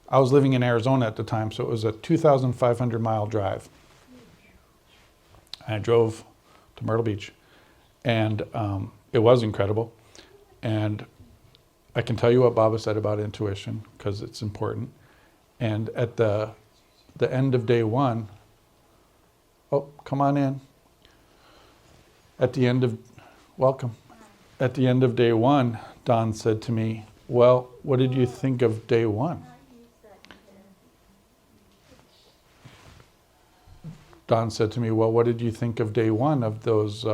I was living in Arizona at the time, so it was a 2,500 mile drive. I drove to Myrtle Beach, and it was incredible. And I can tell you what Baba said about intuition, because it's important. And at the end of day one, oh, come on in. Welcome. At the end of day one, Don said to me, well, what did you think of day one? Don said to me, well, what did you think of day one of those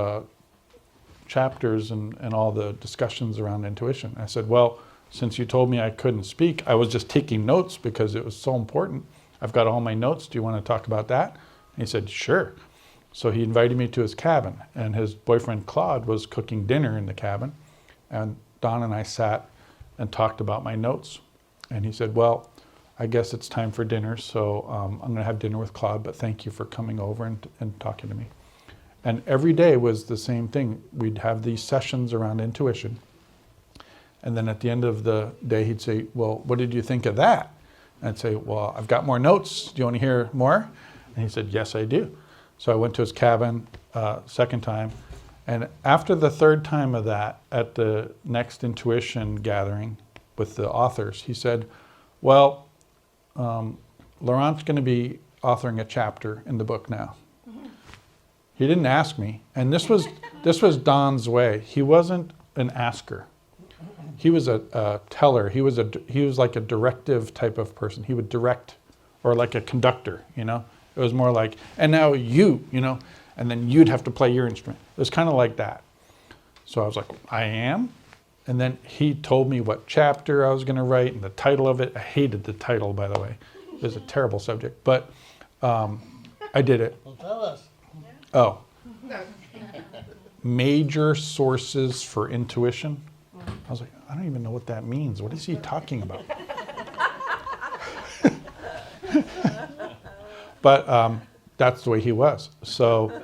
chapters and all the discussions around intuition? I said, well, since you told me I couldn't speak, I was just taking notes because it was so important. I've got all my notes. Do you want to talk about that? And he said, sure. So he invited me to his cabin, and his boyfriend Claude was cooking dinner in the cabin. And Don and I sat and talked about my notes. And he said, well, I guess it's time for dinner, so I'm going to have dinner with Claude, but thank you for coming over and talking to me. And every day was the same thing. We'd have these sessions around intuition. And then at the end of the day, he'd say, well, what did you think of that? And I'd say, well, I've got more notes. Do you want to hear more? And he said, yes, I do. So I went to his cabin second time. And after the third time of that, at the next intuition gathering with the authors, he said, well, Laurent's going to be authoring a chapter in the book now. He didn't ask me. And this was Don's way. He wasn't an asker. He was a teller. He was like a directive type of person. He would direct, or like a conductor, you know. It was more like, and now you know, and then you'd have to play your instrument. It was kind of like that. So I was like, I am? And then he told me what chapter I was going to write and the title of it. I hated the title, by the way. It was a terrible subject, but I did it. Well, tell us. Oh. Major sources for intuition. I was like, I don't even know what that means. What is he talking about? But that's the way he was. So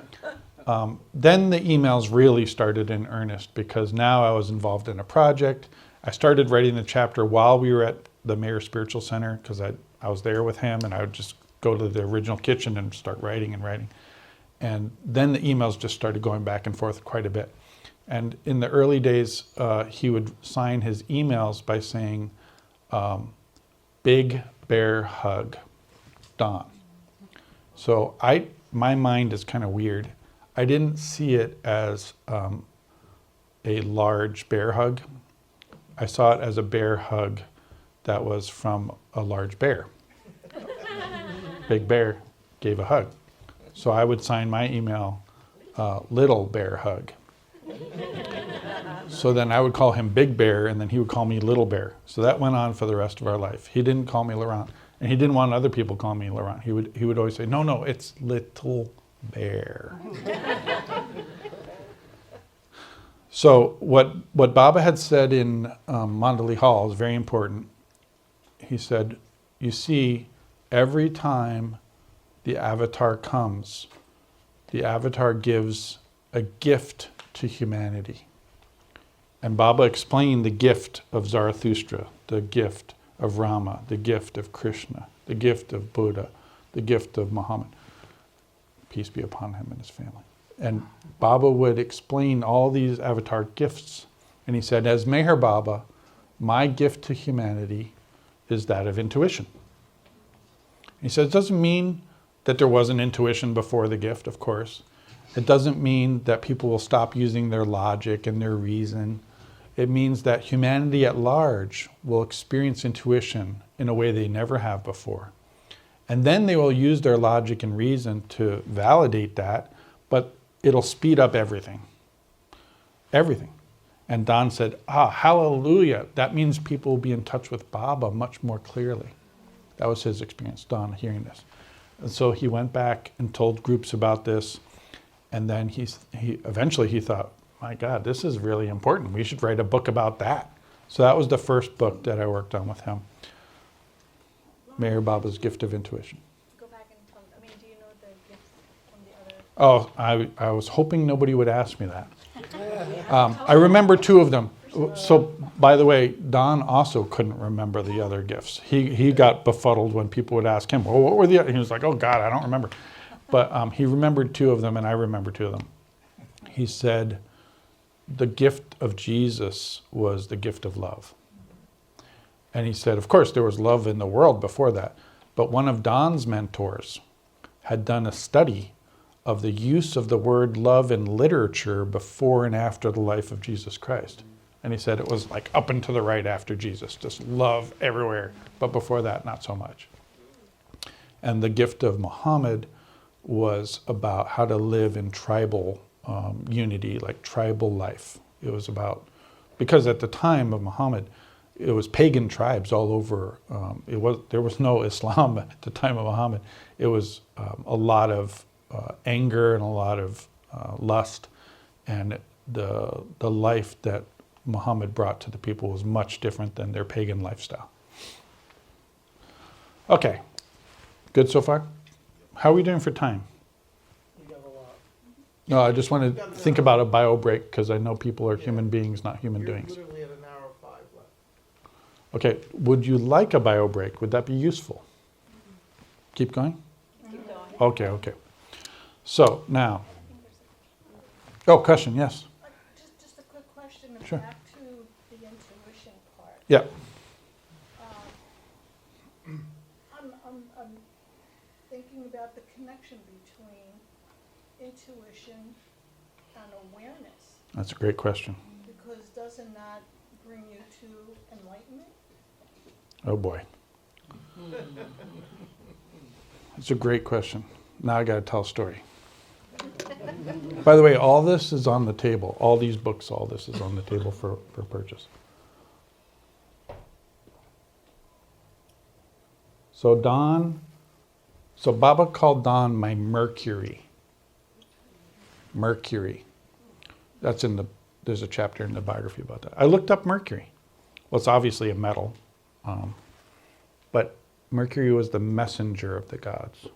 then the emails really started in earnest, because now I was involved in a project. I started writing the chapter while we were at the Mayor Spiritual Center, because I was there with him, and I would just go to the original kitchen and start writing and writing. And then the emails just started going back and forth quite a bit. And in the early days, he would sign his emails by saying, Big Bear Hug, Don. So my mind is kind of weird. I didn't see it as a large bear hug. I saw it as a bear hug that was from a large bear. Big Bear gave a hug. So I would sign my email, Little Bear Hug. So then I would call him Big Bear, and then he would call me Little Bear. So that went on for the rest of our life. He didn't call me Laurent, and he didn't want other people calling me Laurent. He would always say, no, it's Little Bear. So what Baba had said in Mandali Hall is very important. He said, you see, every time the avatar comes, the avatar gives a gift to humanity. And Baba explained the gift of Zarathustra, the gift of Rama, the gift of Krishna, the gift of Buddha, the gift of Muhammad. Peace be upon him and his family. And Baba would explain all these avatar gifts. And he said, as Meher Baba, my gift to humanity is that of intuition. He said, it doesn't mean that there wasn't intuition before the gift, of course. It doesn't mean that people will stop using their logic and their reason. It means that humanity at large will experience intuition in a way they never have before. And then they will use their logic and reason to validate that, but it'll speed up everything. Everything. And Don said, hallelujah. That means people will be in touch with Baba much more clearly. That was his experience, Don, hearing this. And so he went back and told groups about this. And then he eventually he thought, my God, this is really important. We should write a book about that. So that was the first book that I worked on with him. Mayor Baba's Gift of Intuition. Go back and tell, I mean, do you know the gifts from the other? Oh, I was hoping nobody would ask me that. I remember two of them. So, by the way, Don also couldn't remember the other gifts. He got befuddled when people would ask him, well, what were the other? He was like, oh, God, I don't remember. But he remembered two of them, and I remember two of them. He said the gift of Jesus was the gift of love. And he said, of course, there was love in the world before that. But one of Don's mentors had done a study of the use of the word love in literature before and after the life of Jesus Christ. And he said it was like up and to the right after Jesus, just love everywhere. But before that, not so much. And the gift of Muhammad was about how to live in tribal unity, like tribal life. It was about, because at the time of Muhammad, it was pagan tribes all over. There was no Islam at the time of Muhammad. It was a lot of anger and a lot of lust, and the life that Muhammad brought to the people was much different than their pagan lifestyle. Okay, good so far? How are we doing for time? We got a lot. No, I just want to think about a bio break because I know people are human beings, not human You're doings. literally at 1:05 left. Okay, would you like a bio break? Would that be useful? Keep going? Keep going. Okay. So now, question, yes. Just a quick question, Sure. back to the intuition part. Yeah. I'm thinking about the connection between intuition and awareness, That's a great question. because doesn't that bring you to enlightenment? Oh boy. It's a great question. Now I got to tell a story. By the way, all this is on the table. All these books, all this is on the table for purchase. So Baba called Don my Mercury. Mercury. There's a chapter in the biography about that. I looked up Mercury. Well, it's obviously a metal. But Mercury was the messenger of the gods.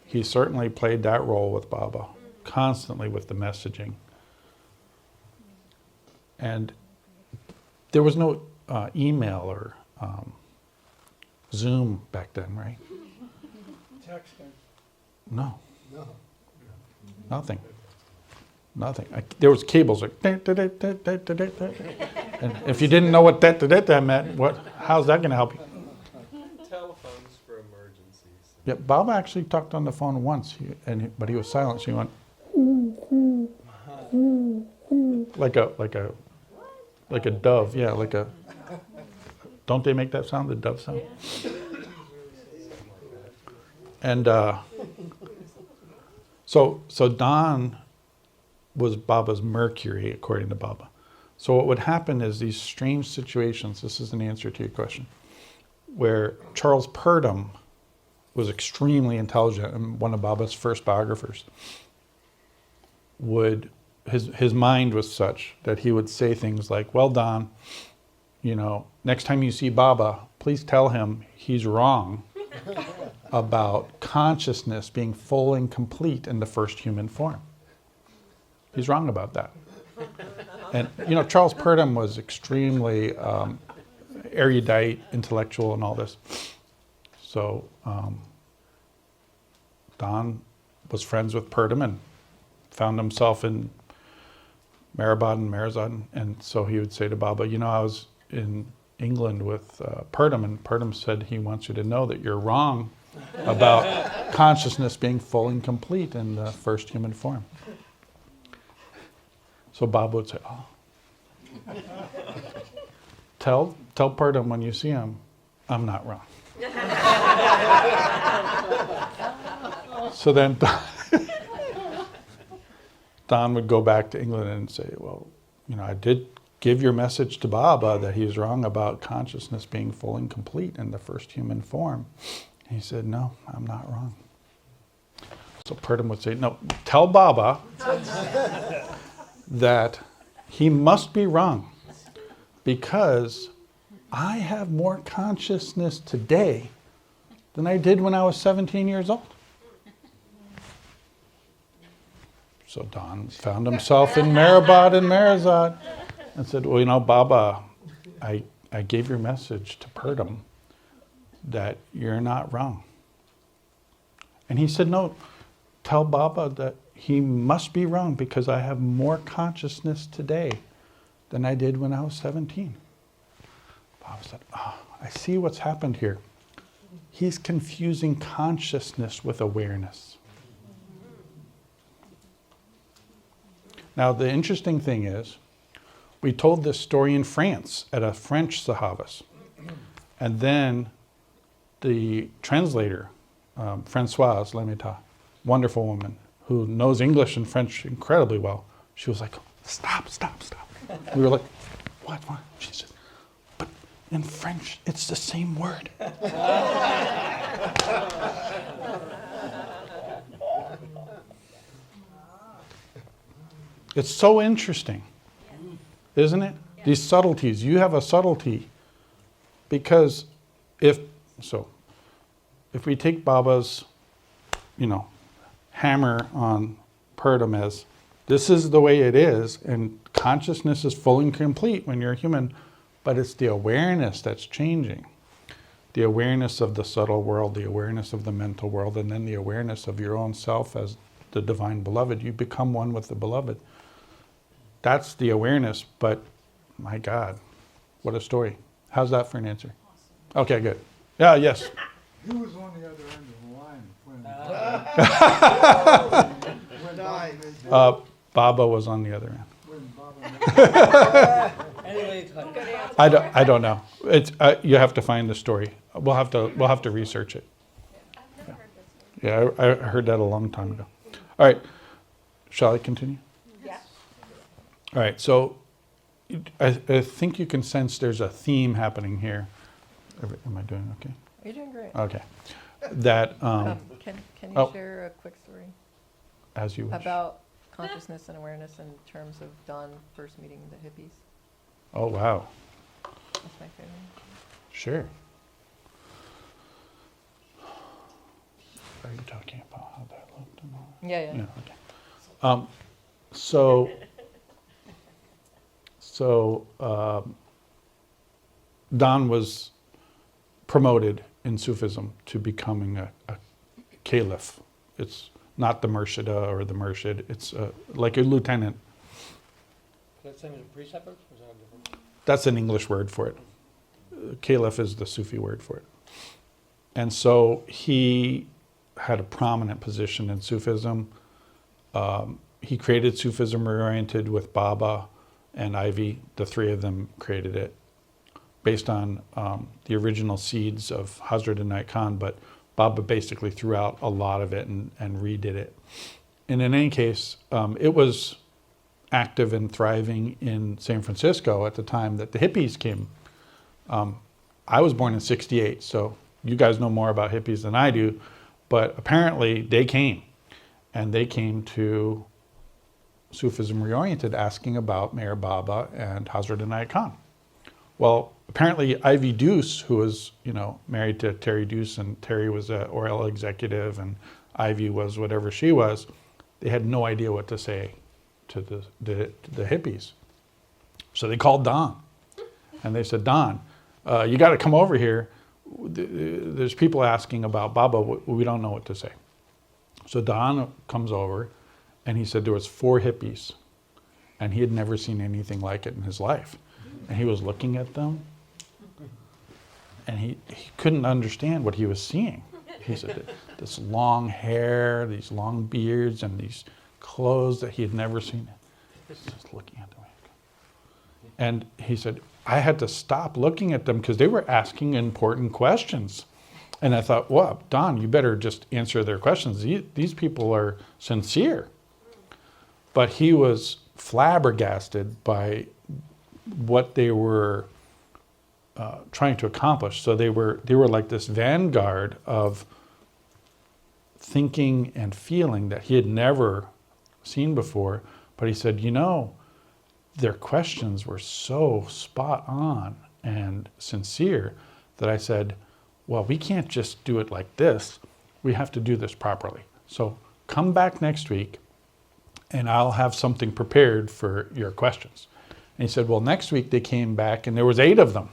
He certainly played that role with Baba, constantly with the messaging. And there was no email or Zoom back then, right? Texting. No, No. nothing. There was cables like, and if you didn't know what that meant, how's that going to help you? Telephones for emergencies. Yeah, Baba actually talked on the phone once, but he was silent. So he went like a dove. Yeah, like a. Don't they make that sound? The dove sound. And so Don was Baba's Mercury, according to Baba. So what would happen is these strange situations. This is an answer to your question, where Charles Purdom was extremely intelligent and one of Baba's first biographers. His mind was such that he would say things like, well, Don, next time you see Baba, please tell him he's wrong about consciousness being full and complete in the first human form. He's wrong about that. And, Charles Purdom was extremely erudite, intellectual, and all this. So Don was friends with Purdom and found himself in Mehrabad and Marazad, and so he would say to Baba, I was in England with Purdom, and Purdom said he wants you to know that you're wrong about consciousness being full and complete in the first human form. So Baba would say, tell Purdom when you see him, I'm not wrong. So then Don would go back to England and say, well, I did give your message to Baba that he's wrong about consciousness being full and complete in the first human form. He said, no, I'm not wrong. So Purdom would say, no, tell Baba that he must be wrong because I have more consciousness today than I did when I was 17 years old. So Don found himself in Mehrabad and Marazad and said, well, you know, Baba, I gave your message to Purdom that you're not wrong. And he said, no, tell Baba that he must be wrong because I have more consciousness today than I did when I was 17. Baba said, oh, I see what's happened here. He's confusing consciousness with awareness. Now, the interesting thing is, we told this story in France at a French Sahavas. And then the translator, Françoise Lemaitre, wonderful woman, who knows English and French incredibly well, she was like, stop. We were like, what? She said, but in French, it's the same word. It's so interesting, isn't it? These subtleties. You have a subtlety because if we take Baba's, hammer on Purdom as this is the way it is, and consciousness is full and complete when you're a human, but it's the awareness that's changing. The awareness of the subtle world, the awareness of the mental world, and then the awareness of your own self as the divine beloved. You become one with the beloved. That's the awareness, but my God, what a story. How's that for an answer? Okay, good. Yeah, yes. Who was on the other end of the line when Nice. Baba was on the other end. when Baba I don't know. It's you have to find the story. We'll have to research it. Yeah, I heard that a long time ago. All right, shall I continue? Yeah. All right, so I think you can sense there's a theme happening here. Am I doing okay? You're doing great. Okay. That, Can you oh. share a quick story as you wish. about consciousness and awareness in terms of Don first meeting the hippies? Oh, wow. That's my favorite. Sure. Are you talking about how that looked and all that? Yeah. Yeah, okay. So Don was promoted in Sufism to becoming a caliph. It's not the Murshida or the Murshid. It's like a lieutenant. That same as a preceptor? Or is that different? That's an English word for it. Caliph is the Sufi word for it. And so he had a prominent position in Sufism. He created Sufism Reoriented with Baba and Ivy. The three of them created it based on the original seeds of Hazrat Inayat Khan, but Baba basically threw out a lot of it and redid it. And in any case, it was active and thriving in San Francisco at the time that the hippies came. I was born in '68, so you guys know more about hippies than I do, but apparently they came. And they came to Sufism Reoriented asking about Meher Baba and Hazrat Inayat Khan. Well, apparently Ivy Deuce, who was, married to Terry Deuce, and Terry was an oil executive and Ivy was whatever she was, they had no idea what to say to the hippies. So they called Don and they said, Don, you got to come over here. There's people asking about Baba. We don't know what to say. So Don comes over and he said there was 4 hippies and he had never seen anything like it in his life. And he was looking at them and he couldn't understand what he was seeing. He said this long hair, these long beards, and these clothes that he had never seen. Just looking at them. And he said, I had to stop looking at them because they were asking important questions. And I thought, well, Don, you better just answer their questions. These people are sincere. But he was flabbergasted by what they were trying to accomplish. So they were like this vanguard of thinking and feeling that he had never seen before. But he said, their questions were so spot on and sincere that I said, well, we can't just do it like this. We have to do this properly. So come back next week and I'll have something prepared for your questions. And he said, well, next week they came back and there was 8 of them.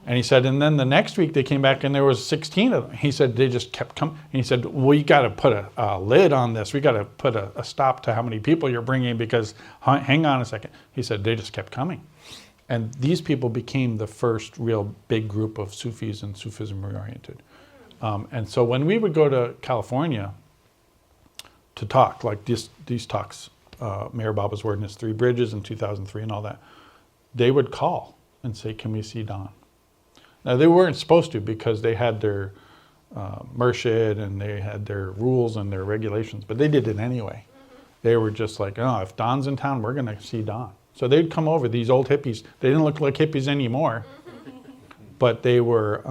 And he said, and then the next week they came back and there was 16 of them. He said, they just kept coming. And he said, we got to put a lid on this. We got to put a stop to how many people you're bringing because, hang on a second. He said, they just kept coming. And these people became the first real big group of Sufis and Sufism oriented. And so when we would go to California to talk, like these talks, Mayor Baba's Word in His 3 Bridges in 2003 and all that, they would call and say, can we see Don? Now, they weren't supposed to because they had their murshid and they had their rules and their regulations, but they did it anyway. They were just like, oh, if Don's in town, we're going to see Don. So they'd come over, these old hippies. They didn't look like hippies anymore, but they were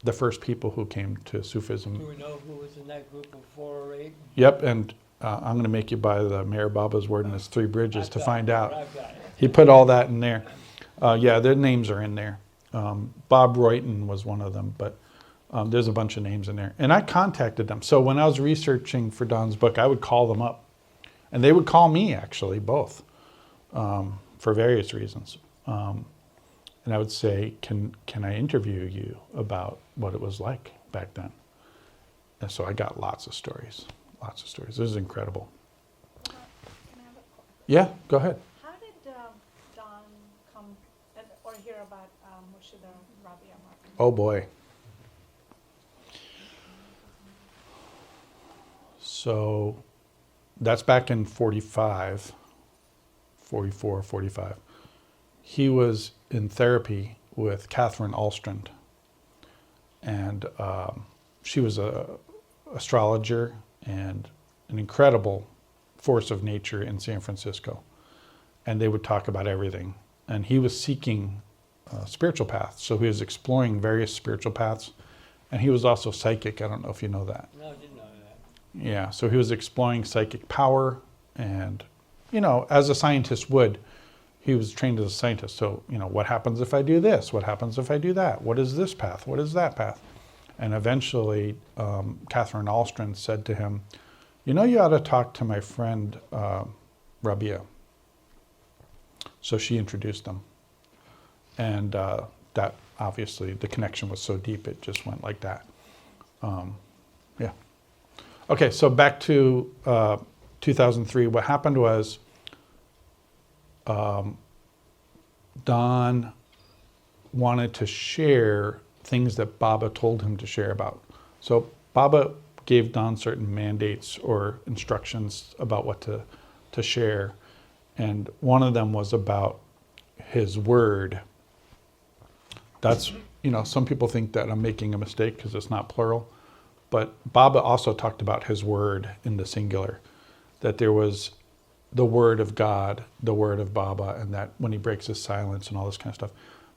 the first people who came to Sufism. Do we know who was in that group of 4 or 8? Yep, and I'm going to make you buy the Mayor Baba's Word in His 3 Bridges to find out. I've got it. He put all that in there. Yeah, their names are in there. Bob Royton was one of them, but there's a bunch of names in there. And I contacted them. So when I was researching for Don's book, I would call them up. And they would call me, actually, both, for various reasons. And I would say, can I interview you about what it was like back then? And so I got lots of stories. This is incredible. Can I have a question? Yeah, go ahead. How did Don come or hear about Murshida Rabia Martin? Oh boy. So that's back in 45, 44, 45. He was in therapy with Catherine Alstrand. And she was a astrologer and an incredible force of nature in San Francisco. And they would talk about everything. And he was seeking spiritual paths. So he was exploring various spiritual paths. And he was also psychic. I don't know if you know that. No, I didn't know that. Yeah, so he was exploring psychic power. And, as a scientist would, he was trained as a scientist. So, what happens if I do this? What happens if I do that? What is this path? What is that path? And eventually, Catherine Alstrand said to him, you ought to talk to my friend Rabia. So she introduced them. And that, obviously, the connection was so deep, it just went like that. Yeah. Okay, so back to 2003. What happened was Don wanted to share things that Baba told him to share about. So Baba gave Don certain mandates or instructions about what to share. And one of them was about his word. That's, some people think that I'm making a mistake because it's not plural. But Baba also talked about his word in the singular, that there was the word of God, the word of Baba, and that when he breaks his silence and all this kind of stuff.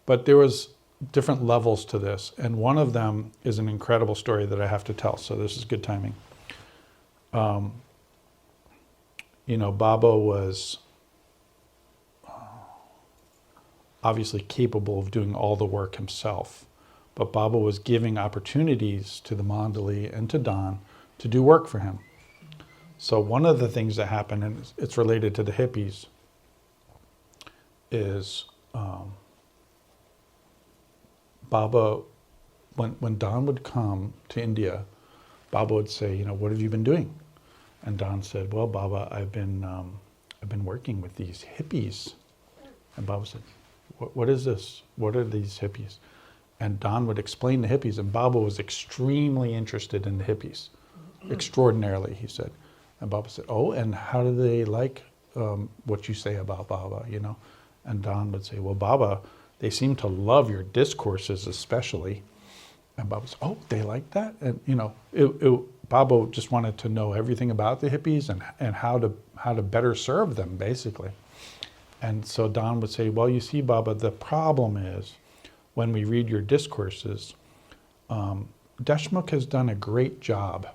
But there was different levels to this, and one of them is an incredible story that I have to tell, so this is good timing. Baba was obviously capable of doing all the work himself, but Baba was giving opportunities to the mandali and to Don to do work for him. So one of the things that happened, and it's related to the hippies, is Baba, when Don would come to India, Baba would say, what have you been doing? And Don said, well, Baba, I've been working with these hippies. And Baba said, what is this? What are these hippies? And Don would explain the hippies, and Baba was extremely interested in the hippies, extraordinarily, he said. And Baba said, oh, and how do they like what you say about Baba, And Don would say, well, Baba, they seem to love your discourses especially. And Baba said, oh, they like that? And, Baba just wanted to know everything about the hippies and how to better serve them, basically. And so Don would say, well, you see, Baba, the problem is when we read your discourses, Deshmukh has done a great job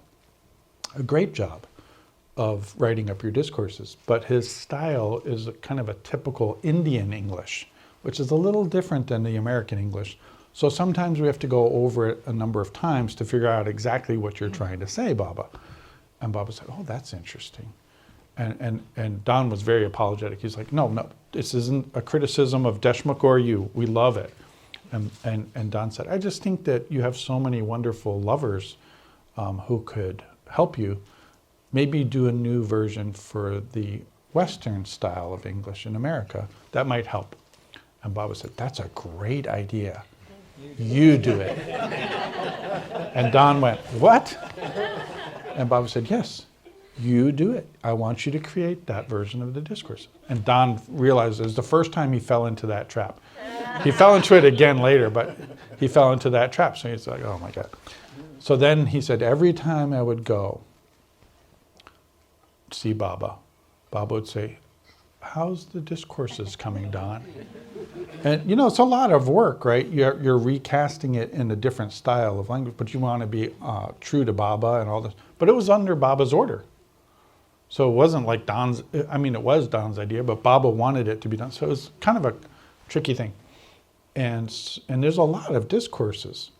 of writing up your discourses, but his style is a kind of a typical Indian English, which is a little different than the American English. So sometimes we have to go over it a number of times to figure out exactly what you're trying to say, Baba. And Baba said, oh, that's interesting. And Don was very apologetic. He's like, no, this isn't a criticism of Deshmukh or you. We love it. And Don said, I just think that you have so many wonderful lovers who could help you. Maybe do a new version for the Western style of English in America. That might help. And Baba said, that's a great idea. You do it. And Don went, what? And Baba said, yes, you do it. I want you to create that version of the discourse. And Don realized it was the first time he fell into that trap. He fell into it again later, but he fell into that trap. So he's like, oh my God. So then he said, every time I would go see Baba, Baba would say, how's the discourses coming, Don? And you know, it's a lot of work, right? You're recasting it in a different style of language, but you want to be true to Baba and all this. But it was under Baba's order. So it wasn't like Don's, I mean, it was Don's idea, but Baba wanted it to be done. So it was kind of a tricky thing. And there's a lot of discourses.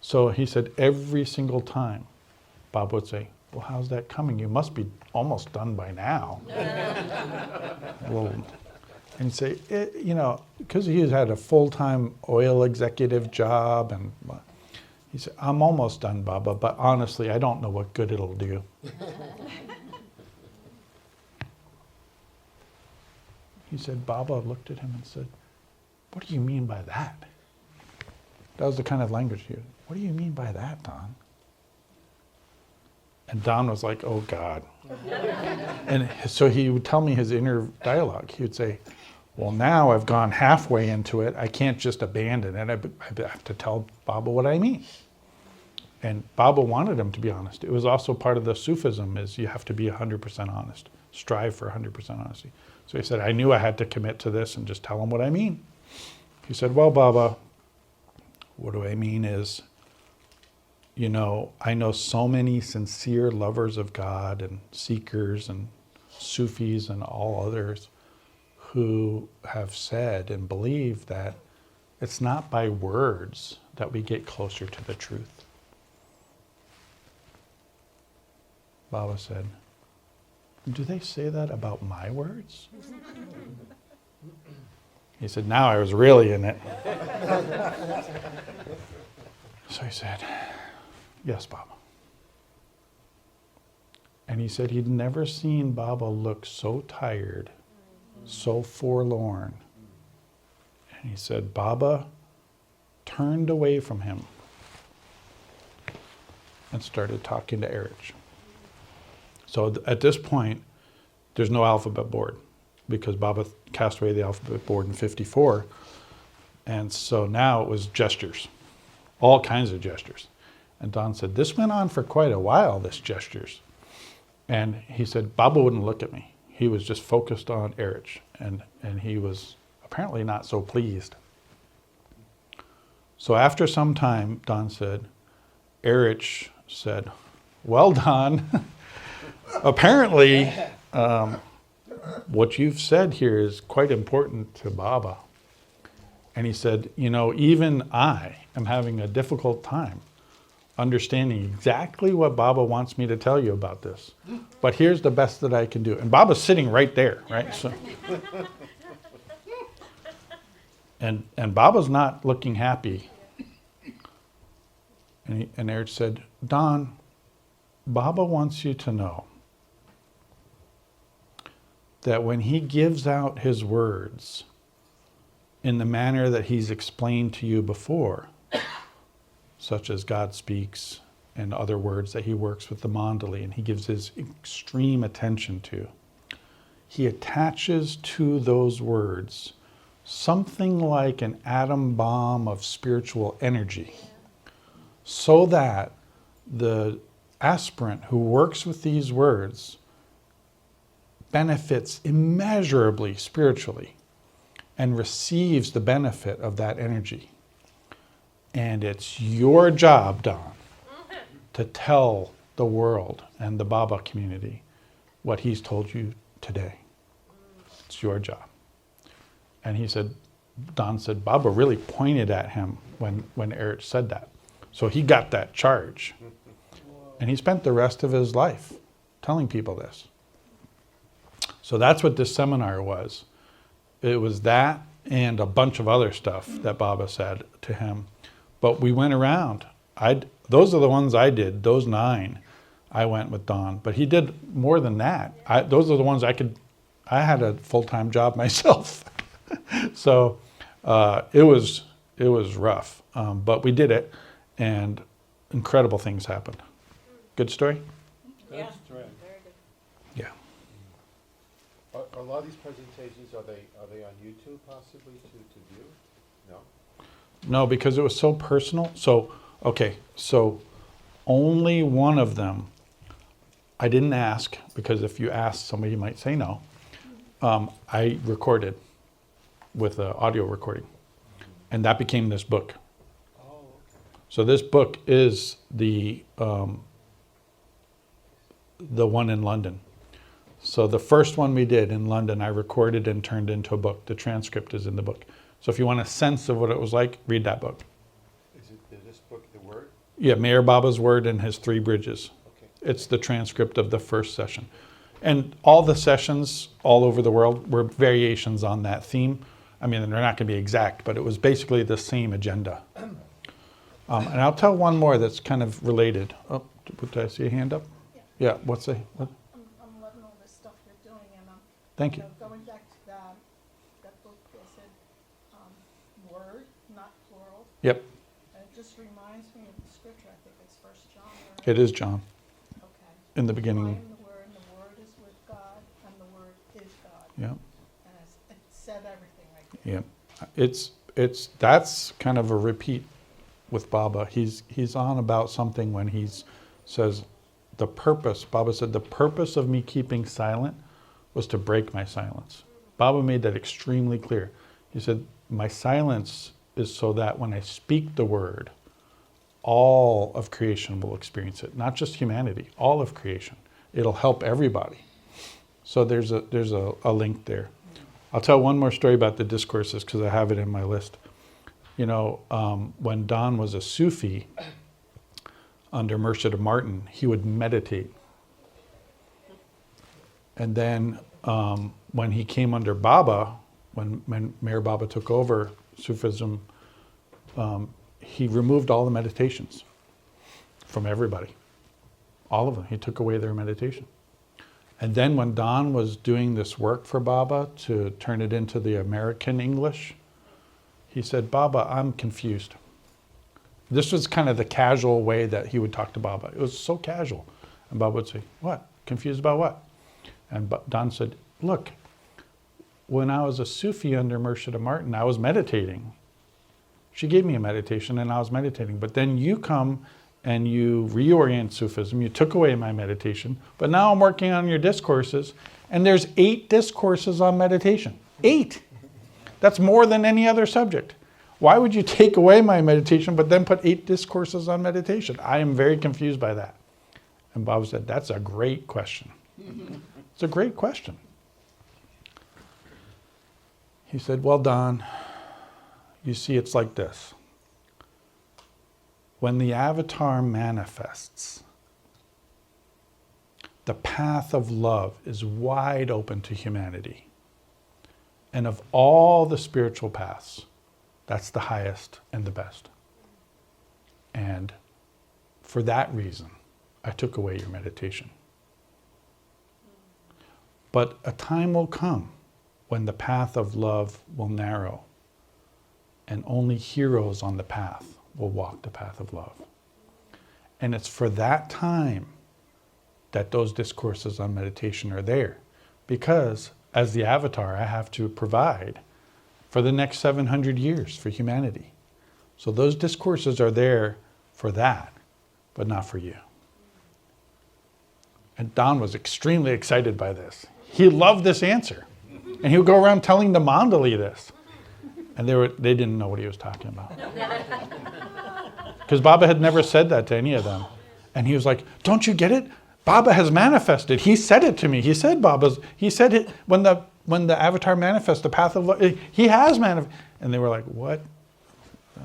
So he said every single time, Baba would say, well, how's that coming? You must be almost done by now. And he'd say, you know, because he had a full-time oil executive job, and he said, I'm almost done, Baba, but honestly, I don't know what good it'll do. He said, Baba looked at him and said, what do you mean by that? That was the kind of language he used. What do you mean by that, Don? And Don was like, oh, God. And so he would tell me his inner dialogue. He would say, well, now I've gone halfway into it. I can't just abandon it. I have to tell Baba what I mean. And Baba wanted him to be honest. It was also part of the Sufism is you have to be 100% honest. Strive for 100% honesty. So he said, I knew I had to commit to this and just tell him what I mean. He said, well, Baba, what do I mean is, you know, I know so many sincere lovers of God and seekers and Sufis and all others who have said and believe that it's not by words that we get closer to the truth. Baba said, do they say that about my words? He said, now I was really in it. So he said, yes, Baba. And he said he'd never seen Baba look so tired, so forlorn. And he said, Baba turned away from him and started talking to Erich. So at this point, there's no alphabet board because Baba cast away the alphabet board in '54. And so now it was gestures, all kinds of gestures. And Don said, this went on for quite a while, this gestures. And he said, Baba wouldn't look at me. He was just focused on Erich. And he was apparently not so pleased. So after some time, Don said, Erich said, well, Don, apparently what you've said here is quite important to Baba. And he said, you know, even I am having a difficult time understanding exactly what Baba wants me to tell you about this. But here's the best that I can do. And Baba's sitting right there, right? So, and Baba's not looking happy. And Erich said, Don, Baba wants you to know that when he gives out his words in the manner that he's explained to you before, such as God speaks and other words that he works with the mandali and he gives his extreme attention to, he attaches to those words something like an atom bomb of spiritual energy, so that the aspirant who works with these words benefits immeasurably spiritually and receives the benefit of that energy. And it's your job, Don, to tell the world and the Baba community what he's told you today. It's your job. And he said, Don said, Baba really pointed at him when Eric said that. So he got that charge. And he spent the rest of his life telling people this. So that's what this seminar was. It was that and a bunch of other stuff that Baba said to him. But we went around. Those are the ones I did, those 9. I went with Don. But he did more than that. Those are the ones I had a full-time job myself. So it was rough. But we did it, and incredible things happened. Good story? Yeah. That's right. Very good. Yeah. Are a lot of these presentations, are they on YouTube possibly to view? No? No, because it was so personal. So only one of them, I didn't ask, because if you ask, somebody might say no. I recorded with an audio recording, and that became this book. Oh, okay. So this book is the one in London. So the first one we did in London, I recorded and turned into a book. The transcript is in the book. So if you want a sense of what it was like, read that book. Is this book the Word? Yeah, Mayor Baba's Word and his 3 bridges. Okay. It's the transcript of the first session. And all the sessions all over the world were variations on that theme. I mean, they're not going to be exact, but it was basically the same agenda. And I'll tell one more that's kind of related. Oh, did I see a hand up? Yeah, what's the... What? I'm loving all this stuff you're doing, and Thank you. going back to that book, they said, word, not plural. Yep, And it just reminds me of the scripture, I think it's 1 John. it is John Okay. in the I beginning. am the Word, and the Word is with God, and the Word is God. Yeah, And it said everything right there. yeah. That's kind of a repeat with Baba. He's on about something when he says, the purpose, Baba said, the purpose of me keeping silent was to break my silence. Baba made that extremely clear. He said, my silence is so that when I speak the word, all of creation will experience it, not just humanity, all of creation. It'll help everybody. So there's a link there. I'll tell one more story about the discourses because I have it in my list. You know, when Don was a Sufi under Murshid Martin, he would meditate. And then when he came under Baba, when Mayor Baba took over Sufism, he removed all the meditations from everybody. All of them. He took away their meditation. And then when Don was doing this work for Baba to turn it into the American English, he said, Baba, I'm confused. This was kind of the casual way that he would talk to Baba. It was so casual. And Baba would say, what? Confused about what? And Don said, look, when I was a Sufi under Murshid Martin, I was meditating. She gave me a meditation and I was meditating. But then you come and you reorient Sufism. You took away my meditation. But now I'm working on your discourses. And there's 8 discourses on meditation. 8! That's more than any other subject. Why would you take away my meditation but then put 8 discourses on meditation? I am very confused by that. And Baba said, that's a great question. It's a great question. He said, well, Don, you see, it's like this. When the avatar manifests, the path of love is wide open to humanity. And of all the spiritual paths, that's the highest and the best. And for that reason, I took away your meditation. But a time will come when the path of love will narrow and only heroes on the path will walk the path of love. And it's for that time that those discourses on meditation are there. Because as the avatar, I have to provide for the next 700 years for humanity. So those discourses are there for that, but not for you. And Don was extremely excited by this. He loved this answer. And he would go around telling the mandali this. And they didn't know what he was talking about. Because Baba had never said that to any of them. And he was like, don't you get it? Baba has manifested. He said it to me. He said it when the avatar manifests, the path of love, he has manifested. And they were like, what?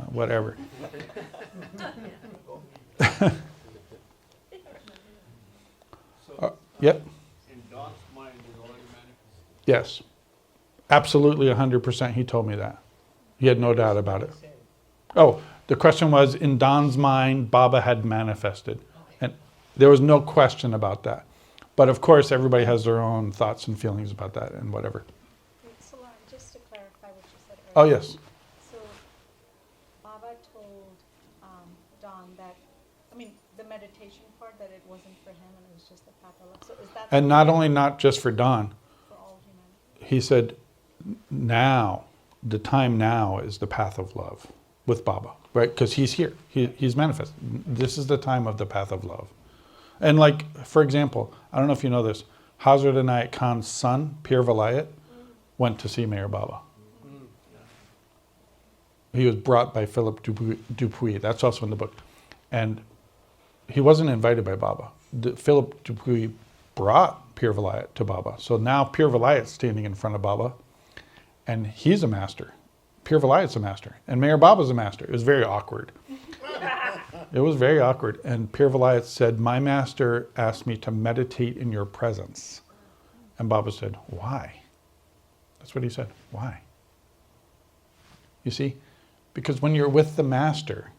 Whatever. Yep. In Don's mind, it already manifested. Yes. Absolutely 100%. He told me that. He had no doubt about it. Oh, the question was, in Don's mind, Baba had manifested. And there was no question about that. But of course, everybody has their own thoughts and feelings about that and whatever. So Lauren, just to clarify what you said Oh, earlier. yes. So Baba told Don that, I mean, the meditation part, that it wasn't for him and it was just the path of love. So is that And not just for Don. for all humanity? He said, now, the time now is the path of love with Baba, right? Because he's here. He's manifest. This is the time of the path of love. And like, for example, I don't know if you know this, Hazrat Inayat Khan's son, Pir Vilayat, went to see Mayor Baba. He was brought by Philip Dupuy. That's also in the book. And he wasn't invited by Baba. Philip Dupuy brought Pir Vilayat to Baba. So now Pir Vilayat's standing in front of Baba, and he's a master. Pir Vilayat's a master, and Mayor Baba's a master. It was very awkward. It was very awkward. And Pir Vilayat said, my master asked me to meditate in your presence. And Baba said, why? That's what he said, why? You see? Because when you're with the master,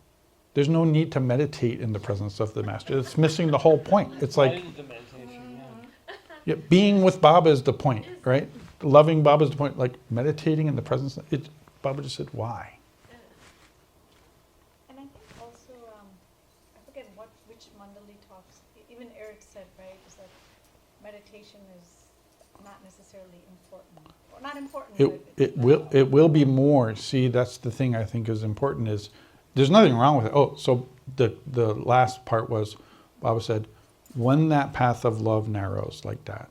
there's no need to meditate in the presence of the master. It's missing the whole point. It's like, The meditation, yeah, being with Baba is the point, right? Loving Baba is the point. Like meditating in the presence, Baba just said, why? And I think also, I forget which mandali talks, even Eric said, right, is that meditation is not necessarily important. Or not important, but It will be more. See, that's the thing I think is important is, there's nothing wrong with it. Oh, so the last part was, Baba said, when that path of love narrows like that,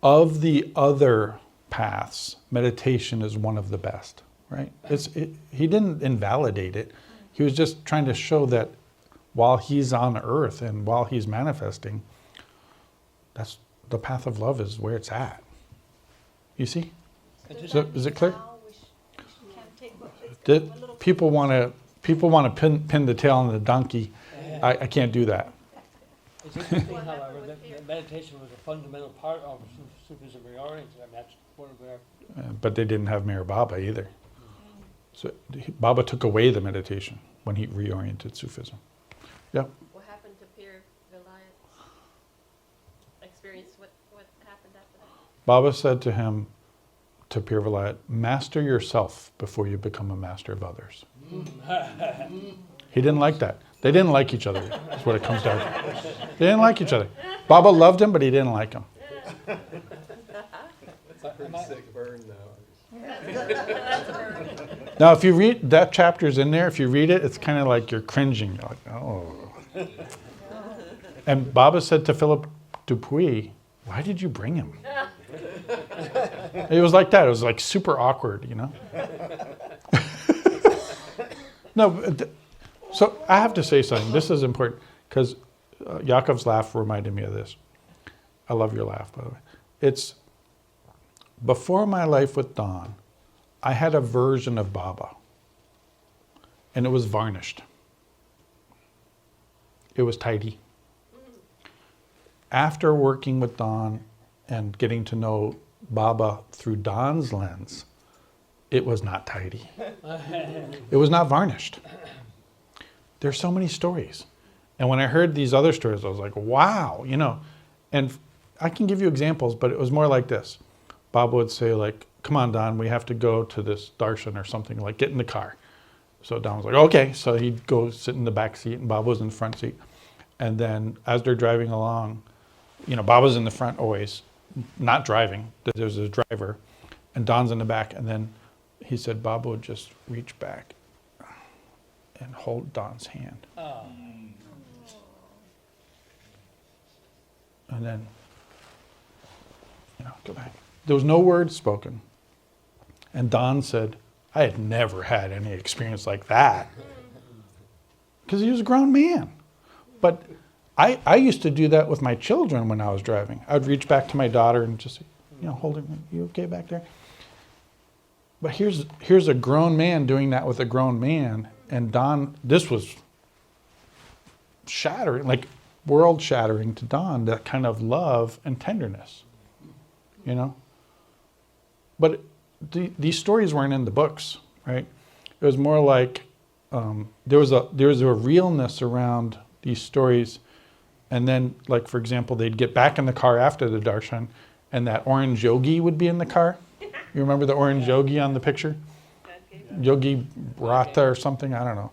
of the other paths, meditation is one of the best, right? He didn't invalidate it. He was just trying to show that while he's on earth and while he's manifesting, that's the path of love is where it's at. You see? So, is it clear? now we can't take That a little people want to pin the tail on the donkey. I can't do that. It's interesting, however, that meditation was a fundamental part of Sufism reoriented. I mean, that's one of their... But they didn't have Mayor Baba either. So Baba took away the meditation when he reoriented Sufism. Yeah. What happened to Pir Vilayat's experience? What happened after that? Baba said to him, to Pir Vilayat, master yourself before you become a master of others. He didn't like that. They didn't like each other. That's what it comes down to. They didn't like each other. Baba loved him, but he didn't like him. It's a pretty sick burn now. Now, if you read, that chapter's in there, if you read it, it's kind of like you're cringing. You're like, oh. And Baba said to Philip Dupuy, why did you bring him? It was like that. It was like super awkward, you know? No, so I have to say something. This is important because Yaakov's laugh reminded me of this. I love your laugh, by the way. It's before my life with Don, I had a version of Baba, and it was varnished. It was tidy. After working with Don and getting to know Baba through Don's lens, it was not tidy. It was not varnished. There's so many stories. And when I heard these other stories, I was like, wow, you know. And I can give you examples, but it was more like this. Baba would say, like, come on, Don, we have to go to this darshan or something, like, get in the car. So Don was like, okay. So he'd go sit in the back seat, and Baba was in the front seat. And then as they're driving along, you know, Baba's in the front always, not driving. There's a driver, and Don's in the back. And then he said Baba would just reach back and hold Don's hand. Oh. And then, you know, go back. There was no word spoken. And Don said, I had never had any experience like that because he was a grown man. But I used to do that with my children when I was driving. I'd reach back to my daughter and just, hold her, you okay back there? But here's a grown man doing that with a grown man. And Don, this was shattering, like world shattering to Don, that kind of love and tenderness, But these stories weren't in the books, right? It was more like there was a realness around these stories. And then, like, for example, they'd get back in the car after the darshan, and that orange yogi would be in the car. You remember the orange yogi on the picture? Yogi Rata or something, I don't know.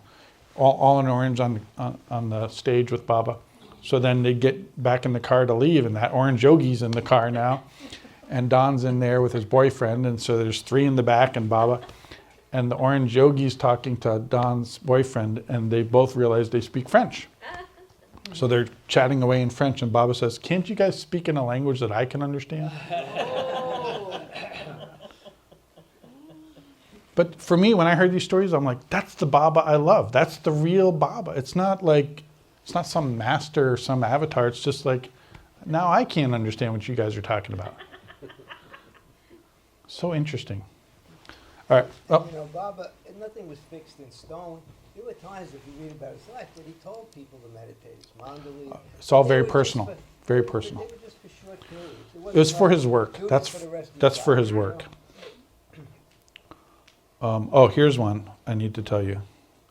All in orange on the stage with Baba. So then they get back in the car to leave, and that orange yogi's in the car now. And Don's in there with his boyfriend, and so there's 3 in the back and Baba. And the orange yogi's talking to Don's boyfriend, and they both realize they speak French. So they're chatting away in French, and Baba says, "Can't you guys speak in a language that I can understand?" But for me, when I heard these stories, I'm like, that's the Baba I love. That's the real Baba. It's not some master or some avatar. It's just like, now I can't understand what you guys are talking about. So interesting. All right. Oh. Baba, nothing was fixed in stone. There were times, if you read about his life, that he told people to meditate. It's mandali. It's all very personal. Very personal. They were just for short periods. It was for his work. Do That's this for the rest of your that's for life, his work. Here's one I need to tell you,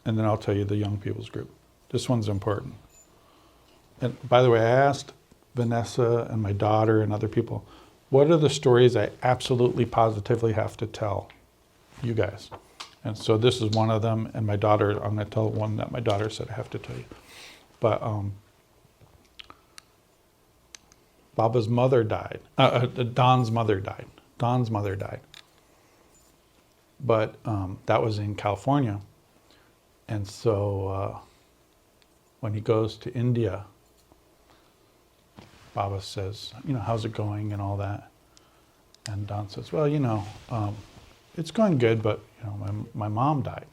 and then I'll tell you the young people's group. This one's important. And by the way, I asked Vanessa and my daughter and other people, what are the stories I absolutely positively have to tell you guys? And so this is one of them, and my daughter, I'm going to tell one that my daughter said I have to tell you. But Baba's mother died. Don's mother died. Don's mother died. But that was in California. And so when he goes to India, Baba says, how's it going and all that? And Don says, well, it's going good, but my mom died.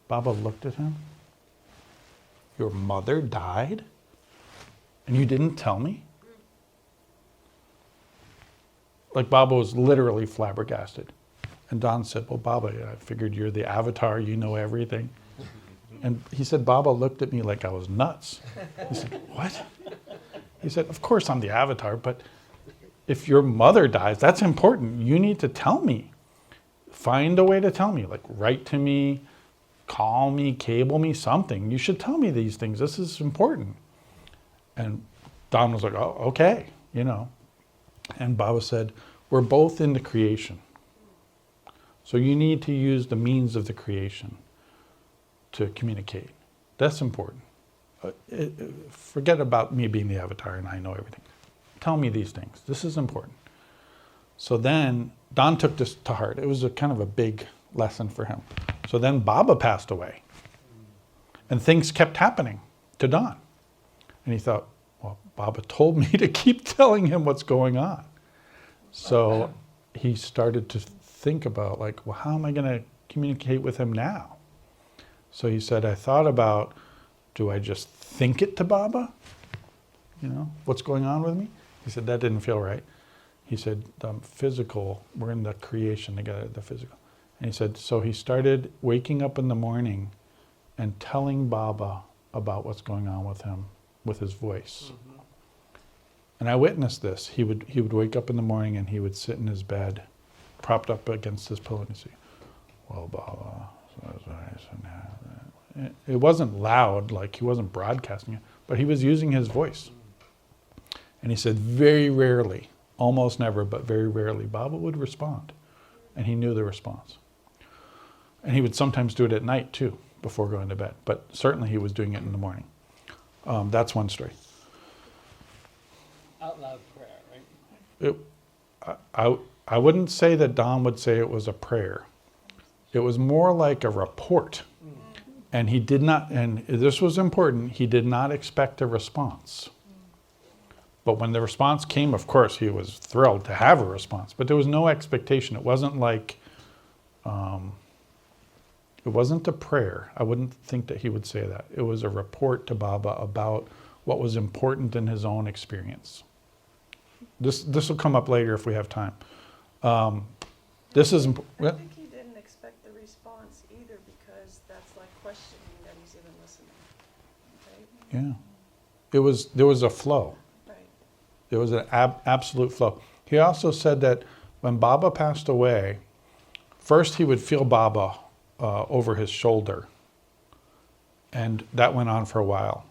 Baba looked at him. Your mother died? And you didn't tell me? Like Baba was literally flabbergasted. And Don said, well, Baba, I figured you're the avatar, you know everything. And he said, Baba looked at me like I was nuts. He said, what? He said, of course I'm the avatar, but if your mother dies, that's important. You need to tell me. Find a way to tell me, like write to me, call me, cable me, something. You should tell me these things. This is important. And Don was like, oh, okay, And Baba said, we're both in the creation. So you need to use the means of the creation to communicate. That's important. Forget about me being the avatar and I know everything. Tell me these things. This is important. So then Don took this to heart. It was a kind of a big lesson for him. So then Baba passed away. And things kept happening to Don. And he thought, well, Baba told me to keep telling him what's going on. So he started to think about well, how am I going to communicate with him now? So he said, I thought about, do I just think it to Baba? What's going on with me? He said, that didn't feel right. He said, the physical, we're in the creation together, the physical. And he said, so he started waking up in the morning and telling Baba about what's going on with him, with his voice. Mm-hmm. And I witnessed this. He would wake up in the morning and he would sit in his bed, propped up against his pillow, and he'd say, well, Baba, it wasn't loud, like he wasn't broadcasting it, but he was using his voice. And he said very rarely, almost never, but very rarely, Baba would respond. And he knew the response. And he would sometimes do it at night too, before going to bed. But certainly he was doing it in the morning. That's one story. Out loud prayer, right? I wouldn't say that Don would say it was a prayer. It was more like a report. And he did not, and this was important, he did not expect a response. But when the response came, of course, he was thrilled to have a response. But there was no expectation. It wasn't like it wasn't a prayer. I wouldn't think that he would say that. It was a report to Baba about what was important in his own experience. This will come up later if we have time. This is I well, think he didn't expect the response either, because that's like questioning that he's even listening, right? yeah. There was a flow. Right. There was an absolute flow. He also said that when Baba passed away, first he would feel Baba over his shoulder. And that went on for a while.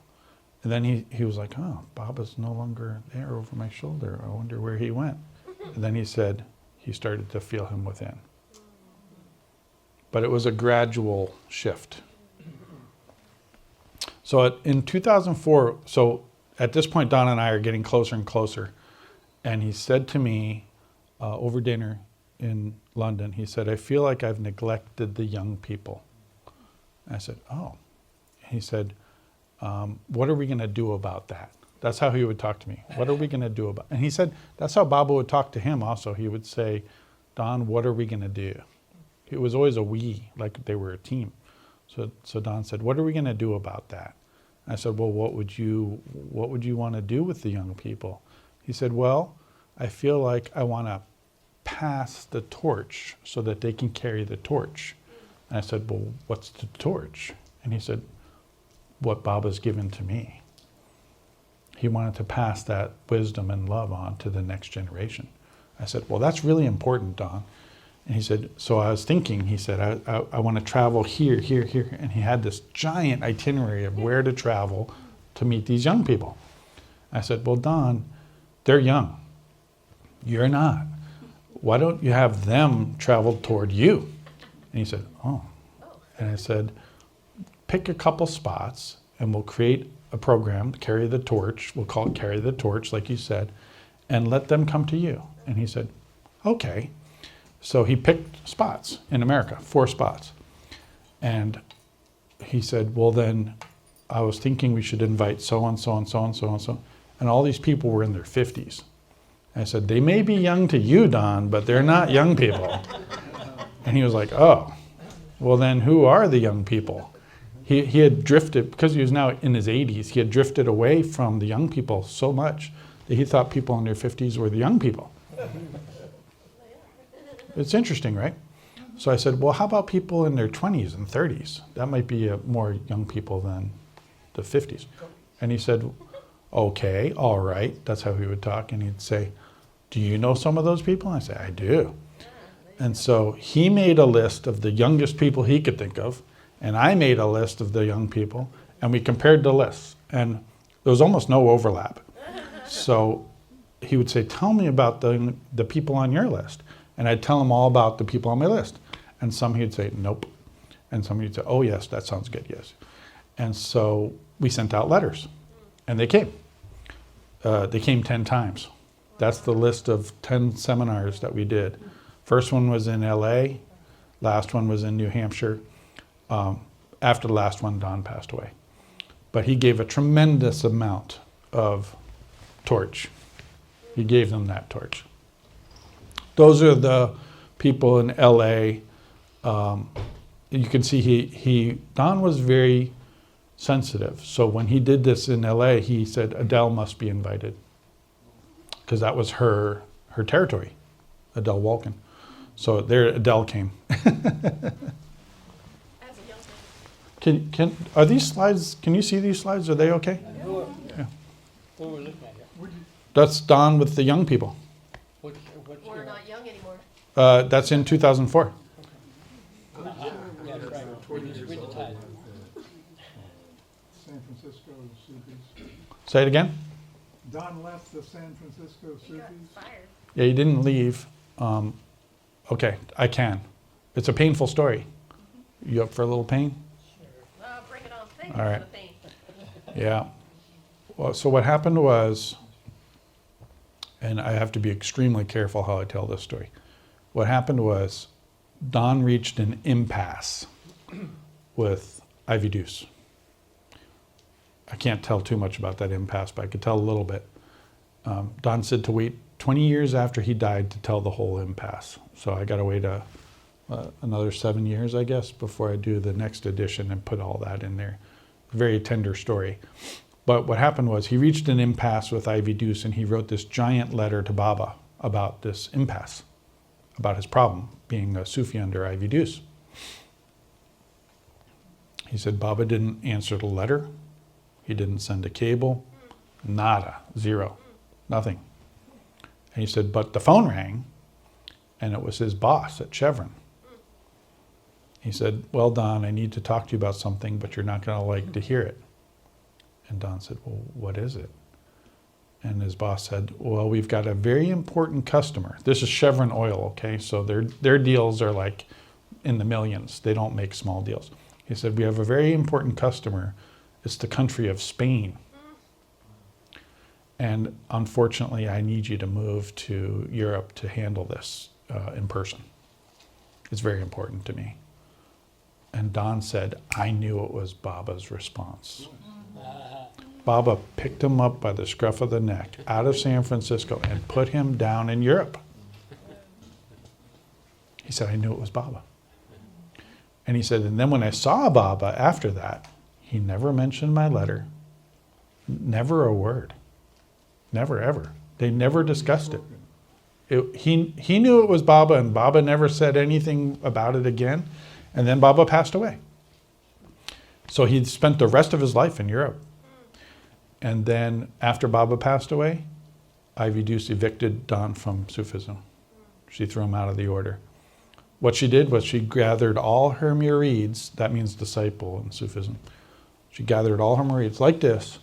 And then he was like, oh, Baba's no longer there over my shoulder. I wonder where he went. And then he said he started to feel him within. But it was a gradual shift. So in 2004, so at this point, Don and I are getting closer and closer. And he said to me over dinner in London, he said, I feel like I've neglected the young people. I said, oh. He said, what are we going to do about that? That's how he would talk to me. What are we going to do about it? And he said, that's how Baba would talk to him also. He would say, Don, what are we going to do? It was always a we, like they were a team. So Don said, what are we going to do about that? I said, well, what would you want to do with the young people? He said, well, I feel like I want to pass the torch so that they can carry the torch. And I said, well, what's the torch? And he said, what Baba's given to me. He wanted to pass that wisdom and love on to the next generation. I said, well, that's really important, Don. And he said, so I was thinking, he said, I want to travel here, here, here. And he had this giant itinerary of where to travel to meet these young people. I said, well, Don, they're young. You're not. Why don't you have them travel toward you? And he said, oh. And I said, pick a couple spots and we'll create a program, Carry the Torch. We'll call it Carry the Torch, like you said, and let them come to you. And he said, okay. So he picked spots in America, 4 spots. And he said, well, then I was thinking we should invite so-and-so and so-and-so and so. And all these people were in their 50s. I said, they may be young to you, Don, but they're not young people. And he was like, oh, well then who are the young people? He had drifted, because he was now in his 80s, he had drifted away from the young people so much that he thought people in their 50s were the young people. It's interesting, right? So I said, well, how about people in their 20s and 30s? That might be more young people than the 50s. And he said, okay, all right. That's how he would talk. And he'd say, do you know some of those people? And I said, I do. And so he made a list of the youngest people he could think of, and I made a list of the young people, and we compared the lists. And there was almost no overlap. So he would say, tell me about the people on your list. And I'd tell him all about the people on my list. And some he'd say, nope. And some he'd say, oh yes, that sounds good, yes. And so we sent out letters, and they came. They came 10 times. That's the list of 10 seminars that we did. First one was in LA, last one was in New Hampshire. After the last one, Don passed away. But he gave a tremendous amount of torch. He gave them that torch. Those are the people in LA. You can see Don was very sensitive. So when he did this in LA, he said Adele must be invited, because that was her territory, Adele Walken. So there Adele came. Are these slides, can you see these slides? Are they okay? Yeah. What we're looking at here. That's Don with the young people. What's We're not young anymore. That's in 2004. Yeah, that's right. Read the title. San Francisco Soupes. Say it again? Don left the San Francisco Soupes. Fired. Yeah, he didn't leave. Okay, I can. It's a painful story. You up for a little pain? Bring it on. Thank All you right. for the pain. Yeah. Well, so what happened was, and I have to be extremely careful how I tell this story. What happened was, Don reached an impasse with Ivy Deuce. I can't tell too much about that impasse, but I could tell a little bit. Don said to wait 20 years after he died to tell the whole impasse. So I got to wait another 7 years, I guess, before I do the next edition and put all that in there. Very tender story. But what happened was he reached an impasse with Ivy Deuce, and he wrote this giant letter to Baba about this impasse, about his problem being a Sufi under Ivy Deuce. He said Baba didn't answer the letter. He didn't send a cable. Nada. Zero. Nothing. And he said, but the phone rang, and it was his boss at Chevron. He said, well, Don, I need to talk to you about something, but you're not going to like to hear it. And Don said, well, what is it? And his boss said, well, we've got a very important customer. This is Chevron Oil, okay? So their deals are like in the millions. They don't make small deals. He said, we have a very important customer. It's the country of Spain. And unfortunately, I need you to move to Europe to handle this in person. It's very important to me. And Don said, I knew it was Baba's response. Baba picked him up by the scruff of the neck out of San Francisco and put him down in Europe. He said, I knew it was Baba. And he said, and then when I saw Baba after that, he never mentioned my letter, never a word, never ever. They never discussed it. He knew it was Baba, and Baba never said anything about it again. And then Baba passed away. So he spent the rest of his life in Europe. And then after Baba passed away, Ivy Deuce evicted Don from Sufism. She threw him out of the order. What she did was she gathered all her murids, that means disciple in Sufism. She gathered all her murids like this,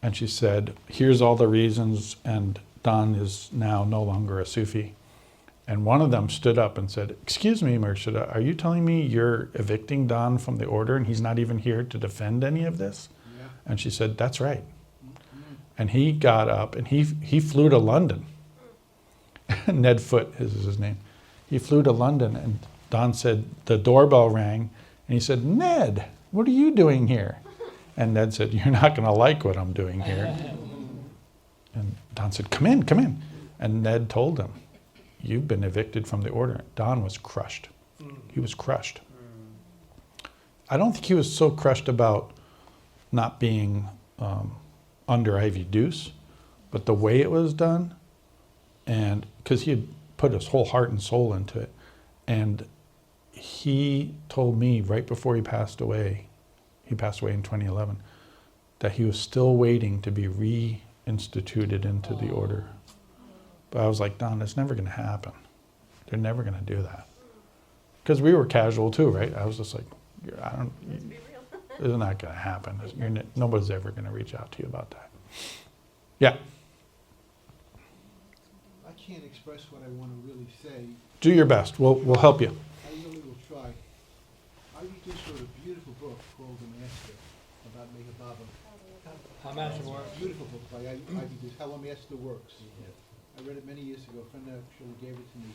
and she said, here's all the reasons, and Don is now no longer a Sufi. And one of them stood up and said, excuse me, Murshida, are you telling me you're evicting Don from the order and he's not even here to defend any of this? Yeah. And she said, that's right. And he got up and he flew to London. Ned Foote is his name. He flew to London, and Don said, the doorbell rang, and he said, Ned, what are you doing here? And Ned said, you're not going to like what I'm doing here. And Don said, come in, come in. And Ned told him, you've been evicted from the order. Don was crushed. He was crushed. I don't think he was so crushed about not being under Ivy Deuce, but the way it was done, and because he had put his whole heart and soul into it. And he told me right before he passed away in 2011, that he was still waiting to be reinstituted into the order. But I was like, Don, it's never going to happen. They're never going to do that. Because we were casual too, right? I was just like, isn't that going to happen? Nobody's ever going to reach out to you about that. Yeah. I can't express what I want to really say. Do your best. We'll help you. I really will try. I just wrote a beautiful book called The Master about Mega Baba. How Master Works. Beautiful book by Ivy Deuce, How a Master Works. I read it many years ago. A friend actually gave it to me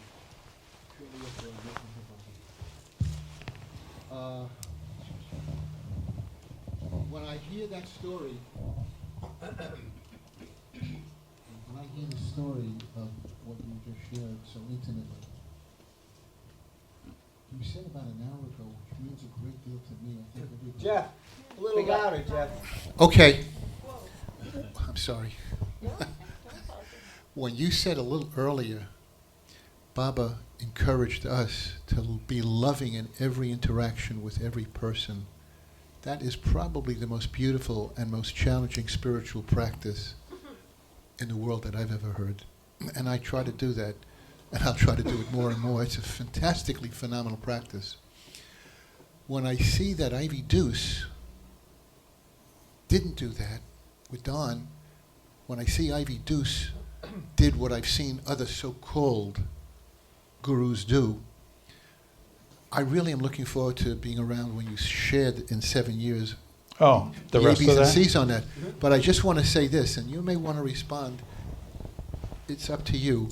shortly after I met Mega Baba. When I hear that story, when I hear the story of what you just shared so intimately, you said about an hour ago, which means a great deal to me. I think everybody. Jeff, a little louder, Jeff. Okay. I'm sorry. When you said a little earlier, Baba encouraged us to be loving in every interaction with every person. That is probably the most beautiful and most challenging spiritual practice in the world that I've ever heard. And I try to do that, and I'll try to do it more and more. It's a fantastically phenomenal practice. When I see that Ivy Deuce didn't do that with Don, when I see Ivy Deuce did what I've seen other so-called gurus do, I really am looking forward to being around when you shared in 7 years the rest A's of and that? C's on that. But I just want to say this, and you may want to respond. It's up to you.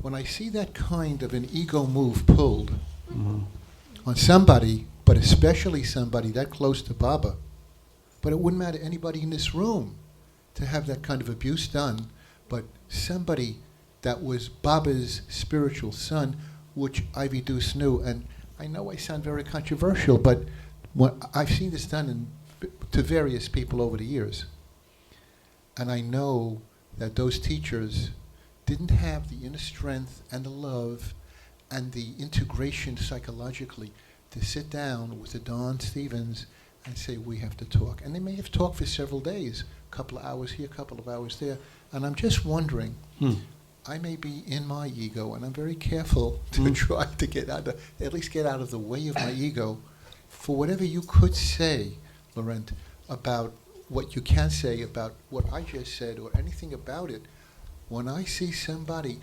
When I see that kind of an ego move pulled on somebody, but especially somebody that close to Baba, but it wouldn't matter anybody in this room to have that kind of abuse done, but somebody that was Baba's spiritual son, which Ivy Deuce knew, and I know I sound very controversial, but I've seen this done to various people over the years. And I know that those teachers didn't have the inner strength and the love and the integration psychologically to sit down with a Don Stevens and say, we have to talk. And they may have talked for several days, a couple of hours here, a couple of hours there. And I'm just wondering, I may be in my ego, and I'm very careful to try to at least get out of the way of my ego for whatever you could say, Laurent, about what you can say about what I just said or anything about it. When I see somebody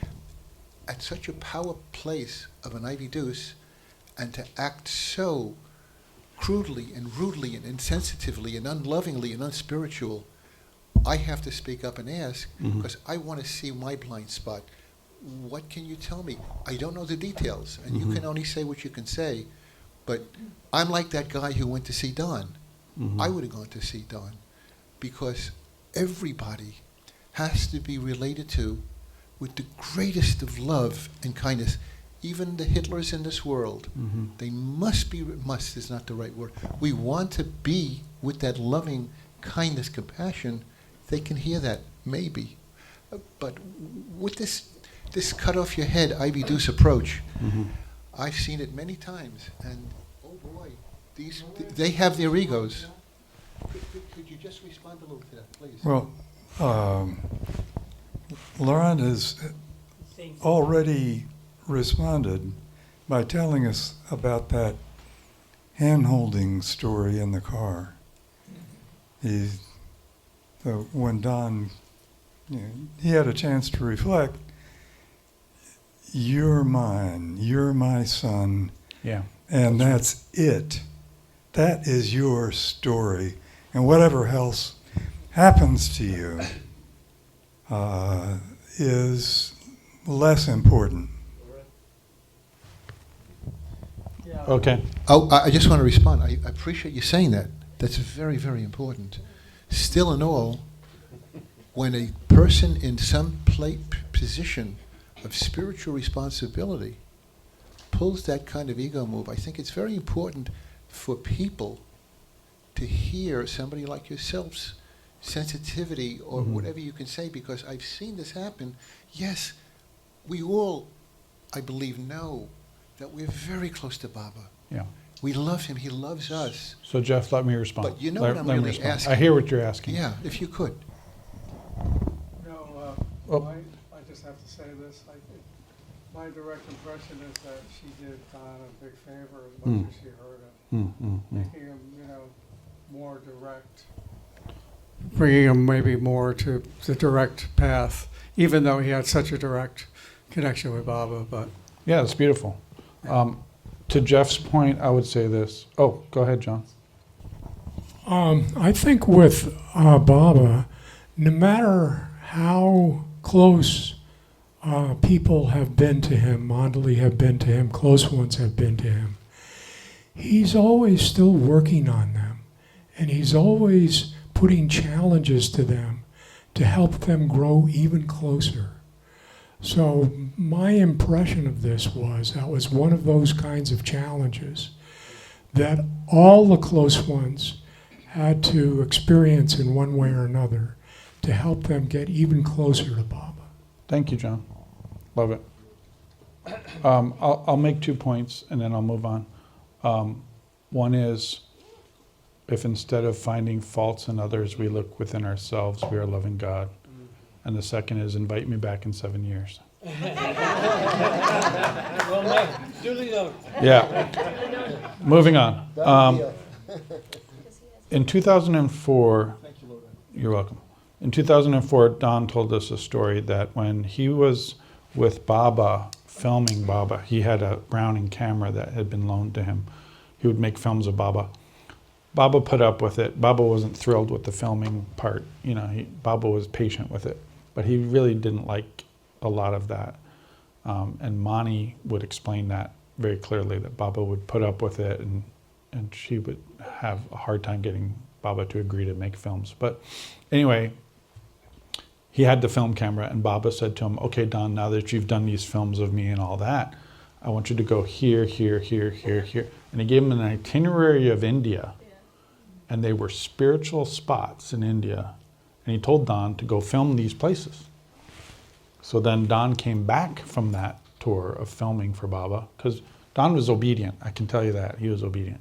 at such a power place of an Ivy Deuce and to act so crudely and rudely and insensitively and unlovingly and unspiritual, I have to speak up and ask because I want to see my blind spot. What can you tell me? I don't know the details, and you can only say what you can say, but I'm like that guy who went to see Don. I would have gone to see Don because everybody has to be related to with the greatest of love and kindness. Even the Hitlers in this world, they must is not the right word. We want to be with that loving kindness, compassion. They can hear that, maybe. But with this cut off your head Ivy Deuce approach, I've seen it many times, and oh boy, they have their egos. Could you just respond a little to that, please? Well, Laurent has already responded by telling us about that hand-holding story in the car. When Don, he had a chance to reflect, you're mine, you're my son, and that's it. That is your story. And whatever else happens to you is less important. Okay. Oh, I just want to respond. I appreciate you saying that. That's very, very important. Still in all, when a person in some position of spiritual responsibility pulls that kind of ego move, I think it's very important for people to hear somebody like yourself's sensitivity or whatever you can say, because I've seen this happen. Yes, we all, I believe, know that we're very close to Baba. Yeah. We love him. He loves us. So Jeff, let me respond. But you know what I'm really asking. I hear what you're asking. Yeah, if you could. I just have to say this. My direct impression is that she did Don a big favor as much as she hurt him, making him, more direct. Bringing him maybe more to the direct path, even though he had such a direct connection with Baba. But yeah, it's beautiful. To Jeff's point, I would say this. Oh, go ahead, John. I think with Baba, no matter how close people have been to him, mandali have been to him, close ones have been to him, he's always still working on them. And he's always putting challenges to them to help them grow even closer. So my impression of this was that was one of those kinds of challenges that all the close ones had to experience in one way or another to help them get even closer to Baba. Thank you, John. Love it. I'll make 2 points and then I'll move on. One is, if instead of finding faults in others, we look within ourselves, we are loving God. And the second is, invite me back in 7 years. Well, duly noted. Yeah. Moving on. In 2004, you're welcome. In 2004, Don told us a story that when he was with Baba, filming Baba, he had a Browning camera that had been loaned to him. He would make films of Baba. Baba put up with it. Baba wasn't thrilled with the filming part. Baba was patient with it, but he really didn't like a lot of that. And Mani would explain that very clearly, that Baba would put up with it and she would have a hard time getting Baba to agree to make films. But anyway, he had the film camera and Baba said to him, okay, Don, now that you've done these films of me and all that, I want you to go here, here, here, here, here. And he gave him an itinerary of India. And they were spiritual spots in India. And he told Don to go film these places. So then Don came back from that tour of filming for Baba, because Don was obedient, I can tell you that, he was obedient.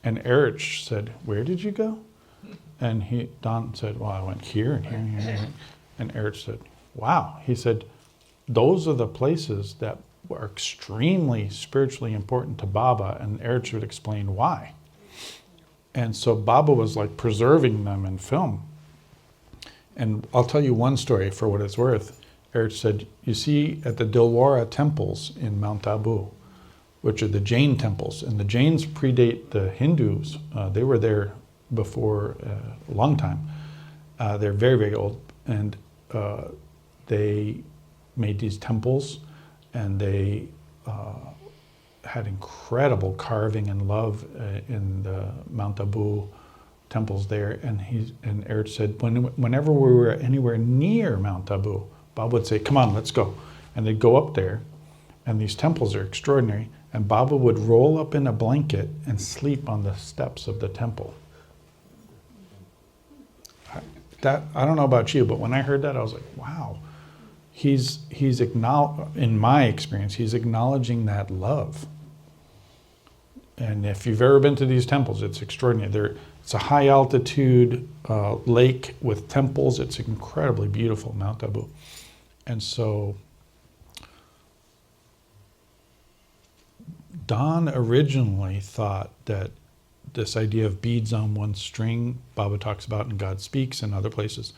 And Erich said, where did you go? And Don said, well, I went here and here and here and here. And Erich said, wow. He said, those are the places that were extremely spiritually important to Baba, and Erich would explain why. And so Baba was like preserving them in film. And I'll tell you one story for what it's worth. Erich said, you see at the Dilwara temples in Mount Abu, which are the Jain temples, and the Jains predate the Hindus. They were there before a long time. They're very, very old. And they made these temples, and they had incredible carving and love in the Mount Abu temples there. And Erich said, whenever we were anywhere near Mount Abu, Baba would say, come on, let's go. And they'd go up there, and these temples are extraordinary, and Baba would roll up in a blanket and sleep on the steps of the temple. I don't know about you, but when I heard that, I was like, wow. He's in my experience, he's acknowledging that love. And if you've ever been to these temples, it's extraordinary. It's a high altitude lake with temples. It's incredibly beautiful, Mount Abu. And so Don originally thought that this idea of beads on one string, Baba talks about in God Speaks and other places,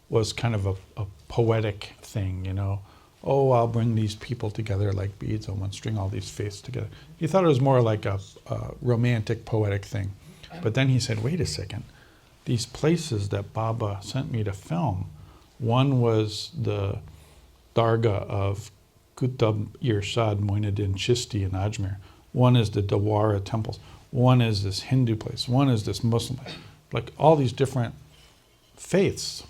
was kind of a poetic thing, you know. Oh, I'll bring these people together like beads on one string, all these faiths together. He thought it was more like a romantic, poetic thing. But then he said, wait a second. These places that Baba sent me to film, one was the Dargah of Qutb Irshad Moinuddin Chishti in Ajmer. One is the Dilwara temples. One is this Hindu place. One is this Muslim place. Like all these different faiths.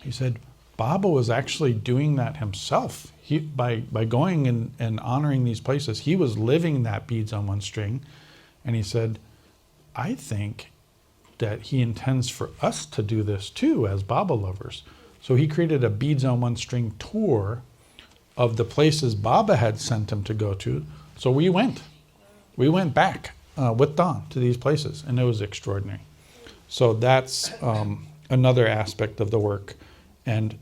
He said, Baba was actually doing that himself. By going and honoring these places, he was living that beads on one string. And he said, I think that he intends for us to do this too as Baba lovers. So he created a beads on one string tour of the places Baba had sent him to go to. So we went back with Don to these places, and it was extraordinary. So that's another aspect of the work. And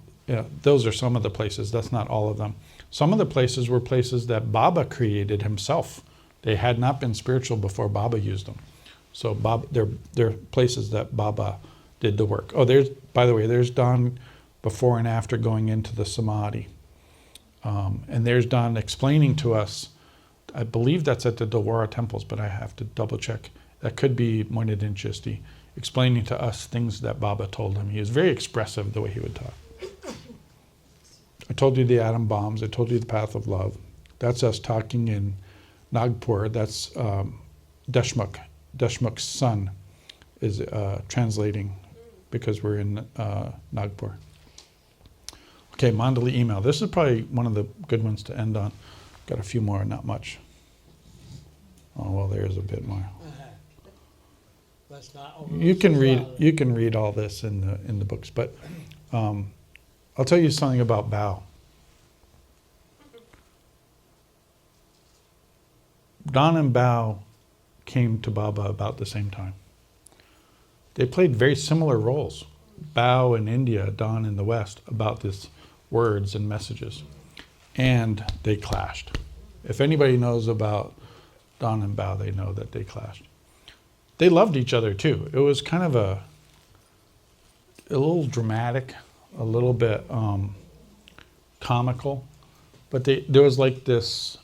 those are some of the places. That's not all of them. Some of the places were places that Baba created himself. They had not been spiritual before Baba used them. So they're places that Baba did the work. Oh, by the way, there's Don before and after going into the Samadhi. And there's Don explaining to us, I believe that's at the Dilwara temples, but I have to double check. That could be Moinuddin Chishti, explaining to us things that Baba told him. He was very expressive the way he would talk. I told you the atom bombs. I told you the path of love. That's us talking in Nagpur. That's Deshmukh. Deshmukh's son is translating because we're in Nagpur. Okay, mandali email. This is probably one of the good ones to end on. Got a few more, not much. Oh, well, there's a bit more. Let's not You can read all this in the books, but I'll tell you something about Bao. Don and Bao came to Baba about the same time. They played very similar roles. Bao in India, Don in the West, about this words and messages. And they clashed. If anybody knows about Don and Bao, they know that they clashed. They loved each other too. It was kind of a little dramatic, a little bit comical, but there was like this,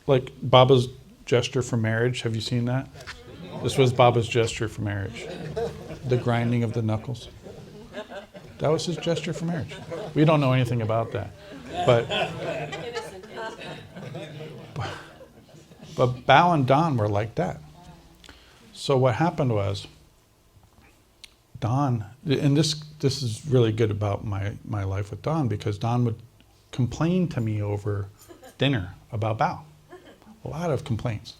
like Baba's gesture for marriage. Have you seen that? This was Baba's gesture for marriage. The grinding of the knuckles. That was his gesture for marriage. We don't know anything about that. But Bao and Don were like that. So what happened was, Don, and this is really good about my life with Don, because Don would complain to me over dinner about Bao. a lot of complaints.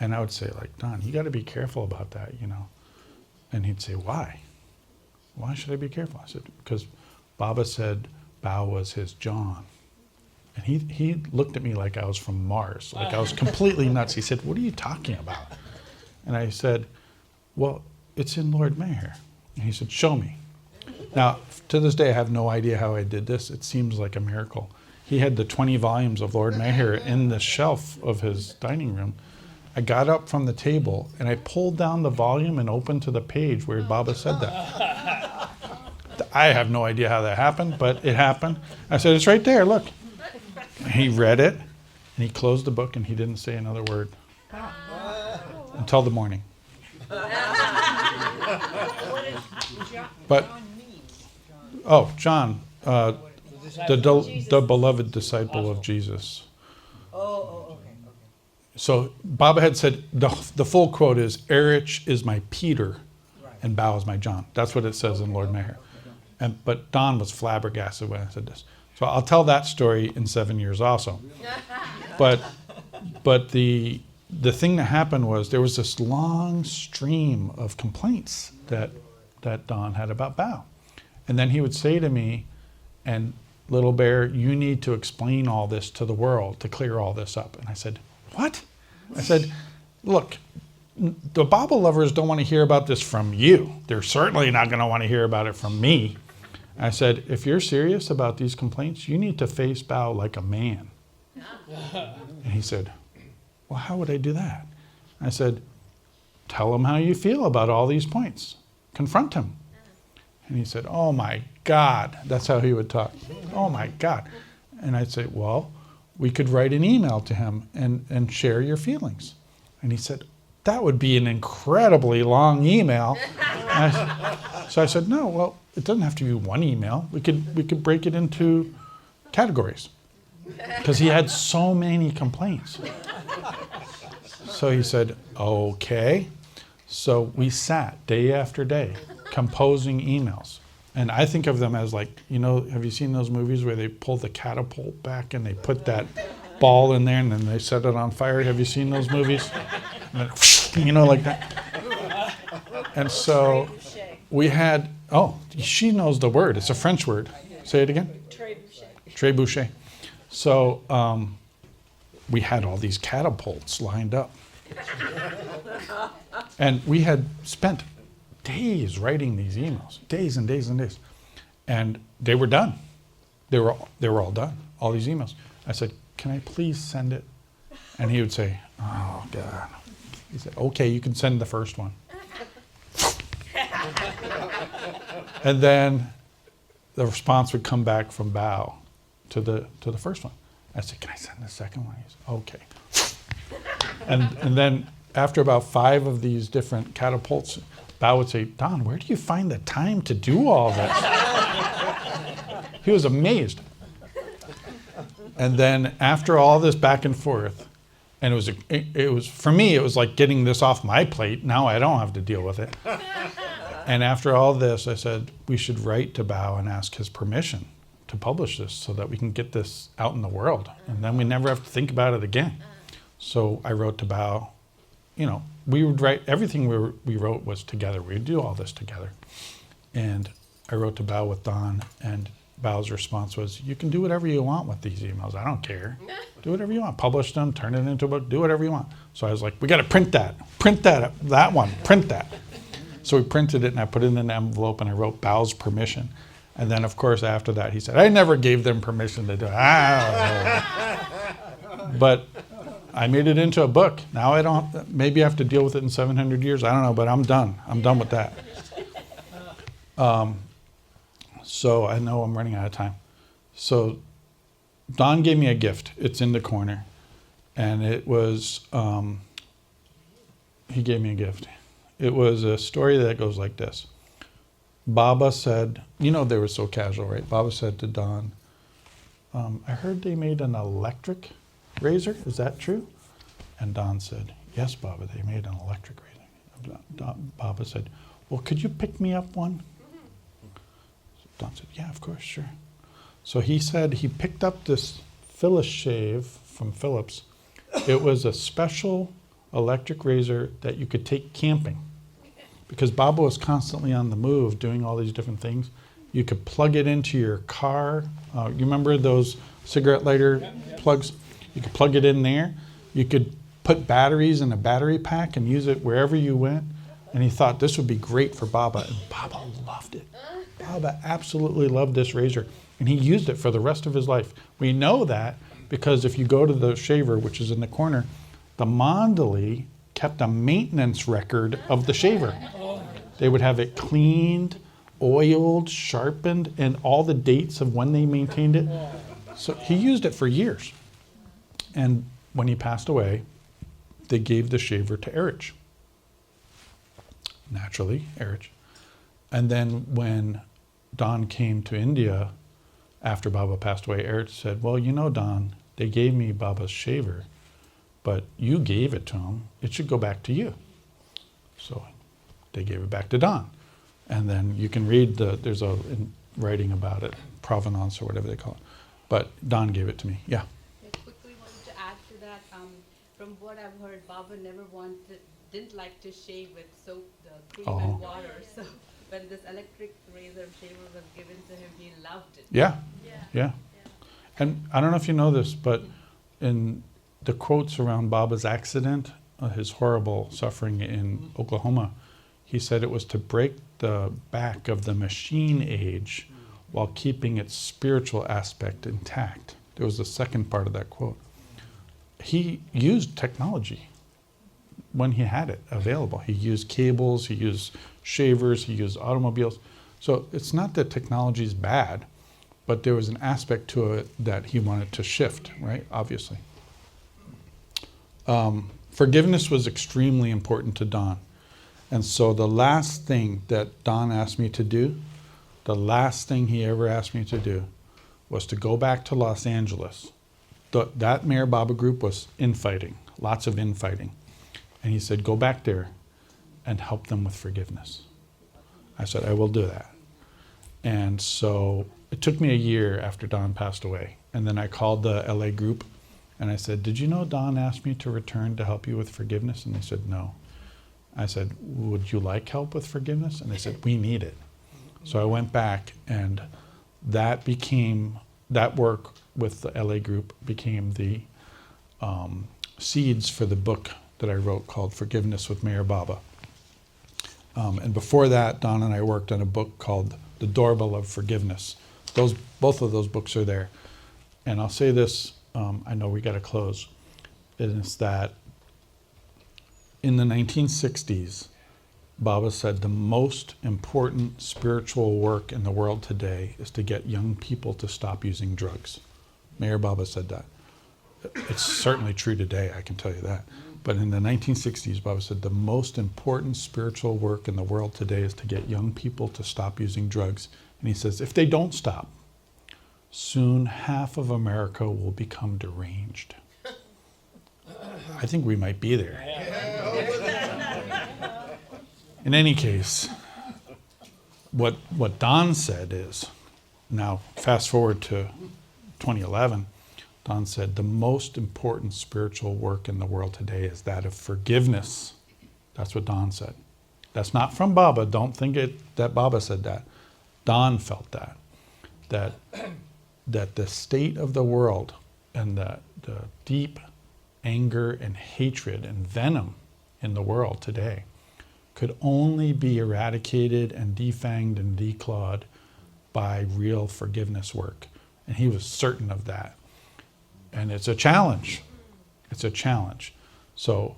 And I would say, like, Don, you got to be careful about that, you know. And he'd say, why? Why should I be careful? I said, because Baba said Bao was his John. And he looked at me like I was from Mars, like I was completely nuts. He said, what are you talking about? And I said, well, it's in Lord Mayor. And he said, show me. Now, to this day, I have no idea how I did this. It seems like a miracle. He had the 20 volumes of Lord Mayor in the shelf of his dining room. I got up from the table and I pulled down the volume and opened to the page where Baba said that. I have no idea how that happened, but it happened. I said, it's right there, look. And he read it and he closed the book and he didn't say another word until the morning. But, John, the beloved disciple of Jesus. So Baba had said, the full quote is, Erich is my Peter and Bao is my John. That's what it says in Lord Mayor. But Don was flabbergasted when I said this. So I'll tell that story in 7 years also. But the thing that happened was there was this long stream of complaints that Don had about Bao. And then he would say to me, and Little Bear, you need to explain all this to the world to clear all this up. And I said, what? I said, look, the Baba lovers don't want to hear about this from you. They're certainly not going to want to hear about it from me. I said, if you're serious about these complaints, you need to face Bao like a man. And he said, well, how would I do that? I said, tell him how you feel about all these points. Confront him. And he said, oh my God. That's how he would talk. Oh my God. And I'd say, well, we could write an email to him and share your feelings. And he said, that would be an incredibly long email. So I said, no, well, it doesn't have to be one email. We could break it into categories. Because he had so many complaints. So he said, okay. So we sat day after day composing emails. And I think of them as like, you know, have you seen those movies where they pull the catapult back and they put that ball in there and then they set it on fire? Have you seen those movies? And then, you know, like that. And so we had, oh, she knows the word. It's a French word. Say it again. Trébuchet. So we had all these catapults lined up. And we had spent days writing these emails, days and days and days. And they were done. They were all done, all these emails. I said, can I please send it? And he would say, oh, God. He said, okay, you can send the first one. And then the response would come back from Bao to the first one. I said, can I send the second one? He said, okay. And then after about 5 of these different catapults, Bao would say, Don, where do you find the time to do all this? He was amazed. And then after all this back and forth, and it was for me, it was like getting this off my plate. Now I don't have to deal with it. And after all this, I said, we should write to Bao and ask his permission to publish this so that we can get this out in the world. And then we never have to think about it again. So I wrote to Bao. You know, we would write, everything we wrote was together. We would do all this together. And I wrote to Bao with Don, and Bao's response was, you can do whatever you want with these emails. I don't care. Do whatever you want. Publish them, turn it into a book, do whatever you want. So I was like, we got to print that. Print that one, print that. So we printed it, and I put it in an envelope, and I wrote Bao's permission. And then, of course, after that, he said, I never gave them permission to do it. But I made it into a book. Now I don't, maybe I have to deal with it in 700 years. I don't know, but I'm done. I'm done with that. So I know I'm running out of time. So Don gave me a gift. It's in the corner. And it was, he gave me a gift. It was a story that goes like this. Baba said, you know they were so casual, right? Baba said to Don, I heard they made an electric razor. Is that true? And Don said, yes, Baba, they made an electric razor. Baba said, well, could you pick me up one? Don said, yeah, of course, sure. So he said he picked up this Philips shave from Philips It was a special electric razor that you could take camping. Because Baba was constantly on the move doing all these different things. You could plug it into your car. You remember those cigarette lighter plugs? You could plug it in there. You could put batteries in a battery pack and use it wherever you went. And he thought this would be great for Baba. And Baba loved it. Baba absolutely loved this razor. And he used it for the rest of his life. We know that because if you go to the shaver, which is in the corner, the mandali kept a maintenance record of the shaver. They would have it cleaned, oiled, sharpened, and all the dates of when they maintained it. So he used it for years. And when he passed away, they gave the shaver to Erich. Naturally, Erich. And then when Don came to India after Baba passed away, Erich said, well, you know, Don, they gave me Baba's shaver, but you gave it to him. It should go back to you. So they gave it back to Don. And then you can read there's a writing about it, provenance or whatever they call it. But Don gave it to me, yeah. I quickly wanted to add to that. From what I've heard, Baba never didn't like to shave with soap, the cream and water. So when this electric razor shaver was given to him, he loved it. Yeah. And I don't know if you know this, but in the quotes around Baba's accident, his horrible suffering in Oklahoma, he said it was to break the back of the machine age while keeping its spiritual aspect intact. There was the second part of that quote. He used technology when he had it available. He used cables, he used shavers, he used automobiles. So it's not that technology is bad, but there was an aspect to it that he wanted to shift, right? Obviously. Forgiveness was extremely important to Don. And so the last thing that Don asked me to do, the last thing he ever asked me to do was to go back to Los Angeles. That Mayor Baba group was infighting, lots of infighting. And he said, go back there and help them with forgiveness. I said, I will do that. And so it took me a year after Don passed away. And then I called the LA group and I said, did you know Don asked me to return to help you with forgiveness? And they said, no. I said, would you like help with forgiveness? And they said, we need it. So I went back and that work with the LA group became the seeds for the book that I wrote called Forgiveness with Mayor Baba. And before that, Don and I worked on a book called The Doorbell of Forgiveness. Both of those books are there. And I'll say this, I know we got to close, and it's that in the 1960s, Baba said the most important spiritual work in the world today is to get young people to stop using drugs. Mayor Baba said that. It's certainly true today, I can tell you that. But in the 1960s, Baba said the most important spiritual work in the world today is to get young people to stop using drugs. And he says, if they don't stop, soon half of America will become deranged. I think we might be there. In any case, what Don said is, now fast forward to 2011, Don said the most important spiritual work in the world today is that of forgiveness. That's what Don said. That's not from Baba. Don't think that Baba said that. Don felt that the state of the world and the deep anger and hatred and venom in the world today could only be eradicated and defanged and declawed by real forgiveness work. And he was certain of that. And it's a challenge. It's a challenge. So,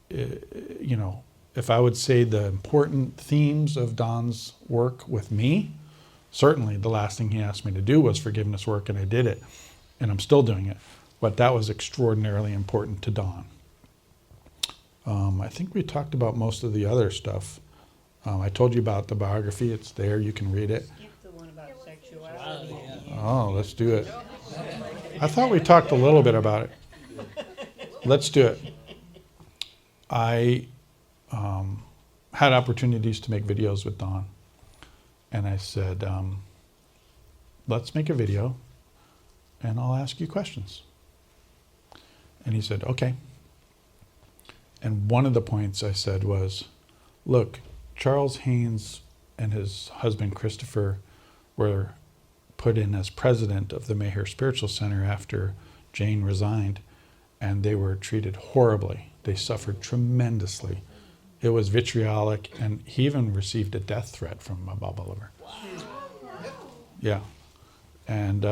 if I would say the important themes of Don's work with me, certainly the last thing he asked me to do was forgiveness work, and I did it. And I'm still doing it. But that was extraordinarily important to Don. I think we talked about most of the other stuff. I told you about the biography. It's there. You can read it. Skip the one about sexuality. Oh, let's do it. I thought we talked a little bit about it. Let's do it. I had opportunities to make videos with Don. And I said, let's make a video and I'll ask you questions. And he said, okay. And one of the points I said was, look, Charles Haynes and his husband Christopher were put in as president of the Mayher Spiritual Center after Jane resigned, and they were treated horribly. They suffered tremendously. It was vitriolic, and he even received a death threat from Bob Oliver. Yeah. And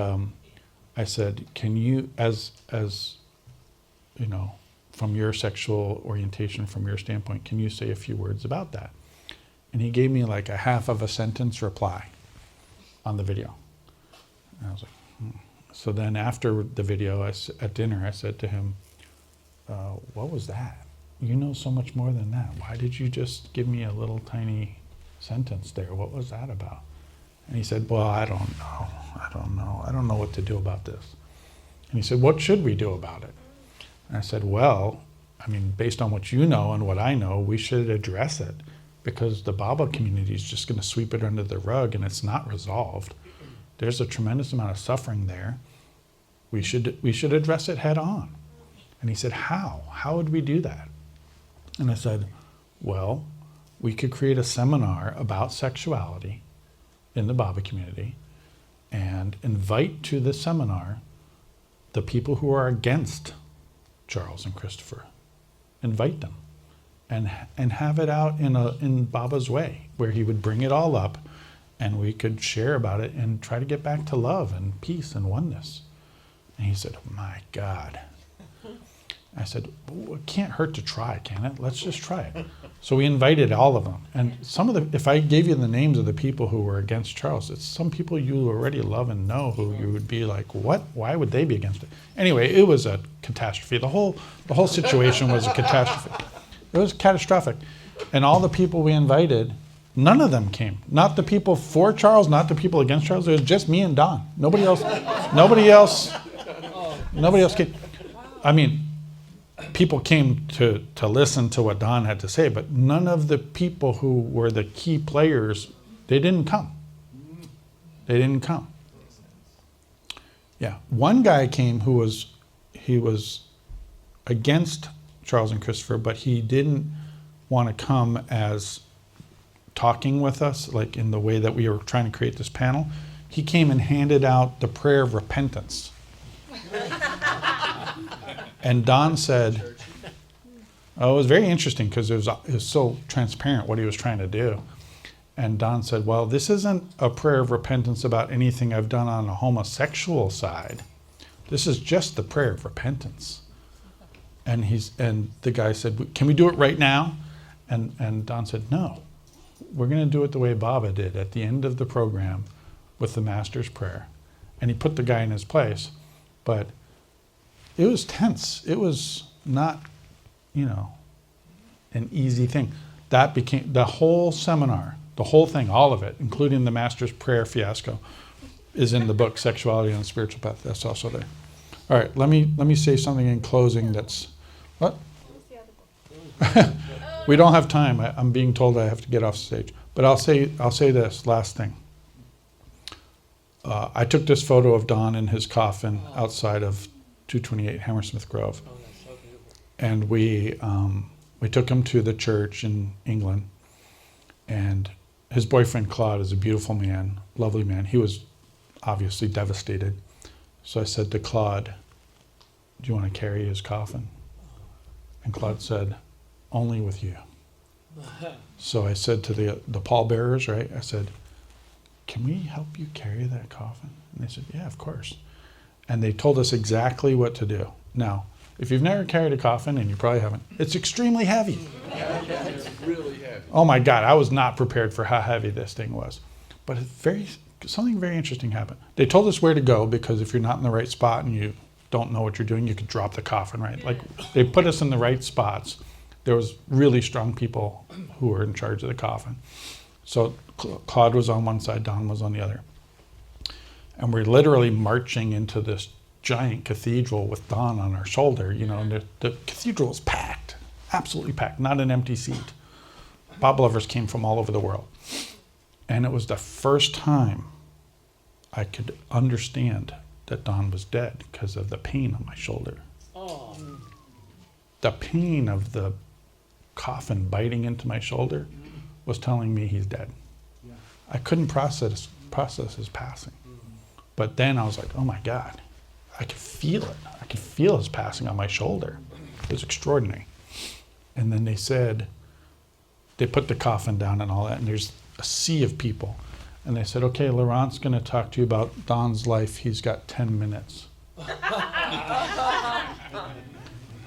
I said, can you, as you know, from your sexual orientation, from your standpoint, can you say a few words about that? And he gave me like a half of a sentence reply on the video. And I was like, So then after the video, at dinner, I said to him, what was that? You know so much more than that. Why did you just give me a little tiny sentence there? What was that about? And he said, well, I don't know. I don't know what to do about this. And he said, what should we do about it? And I said, well, I mean, based on what you know and what I know, we should address it, because the Baba community is just going to sweep it under the rug and it's not resolved. There's a tremendous amount of suffering there. We should address it head on. And he said, how? How would we do that? And I said, well, we could create a seminar about sexuality in the Baba community and invite to the seminar the people who are against Charles and Christopher. Invite them and have it out in Baba's way, where he would bring it all up and we could share about it and try to get back to love and peace and oneness. And he said, my God. I said, well, it can't hurt to try, can it? Let's just try it. So we invited all of them. And some of the, if I gave you the names of the people who were against Charles, it's some people you already love and know who you would be like, what? Why would they be against it? Anyway, it was a catastrophe. The whole situation was a catastrophe. It was catastrophic. And all the people we invited, none of them came. Not the people for Charles, not the people against Charles. It was just me and Don. Nobody else came. I mean, people came to listen to what Don had to say, but none of the people who were the key players, they didn't come. They didn't come. Yeah, one guy came who was against Charles and Christopher, but he didn't want to come as talking with us, like in the way that we were trying to create this panel. He came and handed out the prayer of repentance. And Don said, oh, it was very interesting because it was so transparent what he was trying to do. And Don said, well, this isn't a prayer of repentance about anything I've done on a homosexual side. This is just the prayer of repentance. And the guy said, can we do it right now? And Don said, no, we're going to do it the way Baba did at the end of the program with the Master's Prayer. And he put the guy in his place. But it was tense. It was not, an easy thing. That became the whole seminar, the whole thing, all of it, including the Master's Prayer fiasco, is in the book Sexuality on the Spiritual Path. That's also there. All right, let me say something in closing. That's what? We don't have time. I'm being told I have to get off stage. But I'll say this last thing. I took this photo of Don in his coffin outside of 228 Hammersmith Grove. And we took him to the church in England. And his boyfriend, Claude, is a beautiful man, lovely man. He was obviously devastated. So I said to Claude, do you want to carry his coffin? And Claude said, only with you. So I said to the pallbearers, right, I said, can we help you carry that coffin? And they said, yeah, of course. And they told us exactly what to do. Now, if you've never carried a coffin, and you probably haven't, it's extremely heavy. It's really heavy. Oh my God, I was not prepared for how heavy this thing was. But something very interesting happened. They told us where to go, because if you're not in the right spot and you don't know what you're doing, you could drop the coffin, right? Like, they put us in the right spots. There was really strong people who were in charge of the coffin. So Claude was on one side, Don was on the other. And we're literally marching into this giant cathedral with Don on our shoulder, and the cathedral was packed, absolutely packed, not an empty seat. Bob lovers came from all over the world. And it was the first time I could understand that Don was dead because of the pain on my shoulder. Oh. the pain of the coffin biting into my shoulder was telling me he's dead. Yeah. I couldn't process his passing. But then I was like, oh my God, I could feel it. I could feel his passing on my shoulder. It was extraordinary. And then they said, they put the coffin down and all that, and there's a sea of people. And they said, okay, Laurent's gonna talk to you about Don's life. He's got 10 minutes.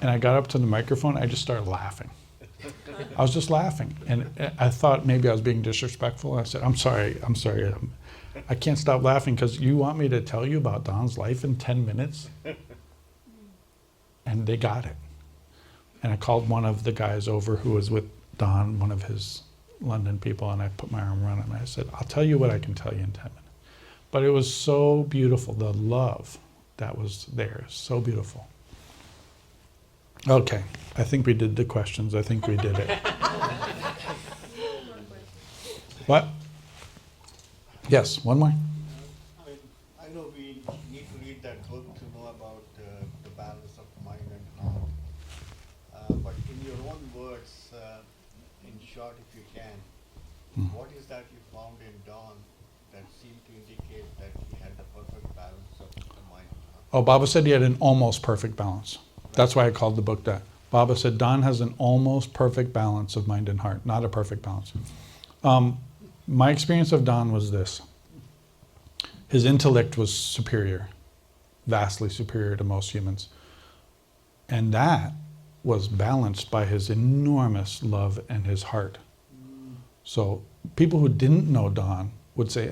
And I got up to the microphone, I just started laughing. I was just laughing. And I thought maybe I was being disrespectful. I said, I'm sorry. I can't stop laughing because you want me to tell you about Don's life in 10 minutes? And they got it. And I called one of the guys over who was with Don, one of his London people, and I put my arm around him and I said, I'll tell you what I can tell you in 10 minutes. But it was so beautiful, the love that was there, so beautiful. Okay, I think we did the questions. I think we did it. What? Yes, one more. I know we need to read that book to know about the balance of mind and heart. But in your own words, in short, if you can, what is that you found in Don that seemed to indicate that he had the perfect balance of the mind and heart? Oh, Baba said he had an almost perfect balance. That's why I called the book that. Baba said Don has an almost perfect balance of mind and heart, not a perfect balance. My experience of Don was this. His intellect was superior, vastly superior to most humans. And that was balanced by his enormous love and his heart. So people who didn't know Don would say,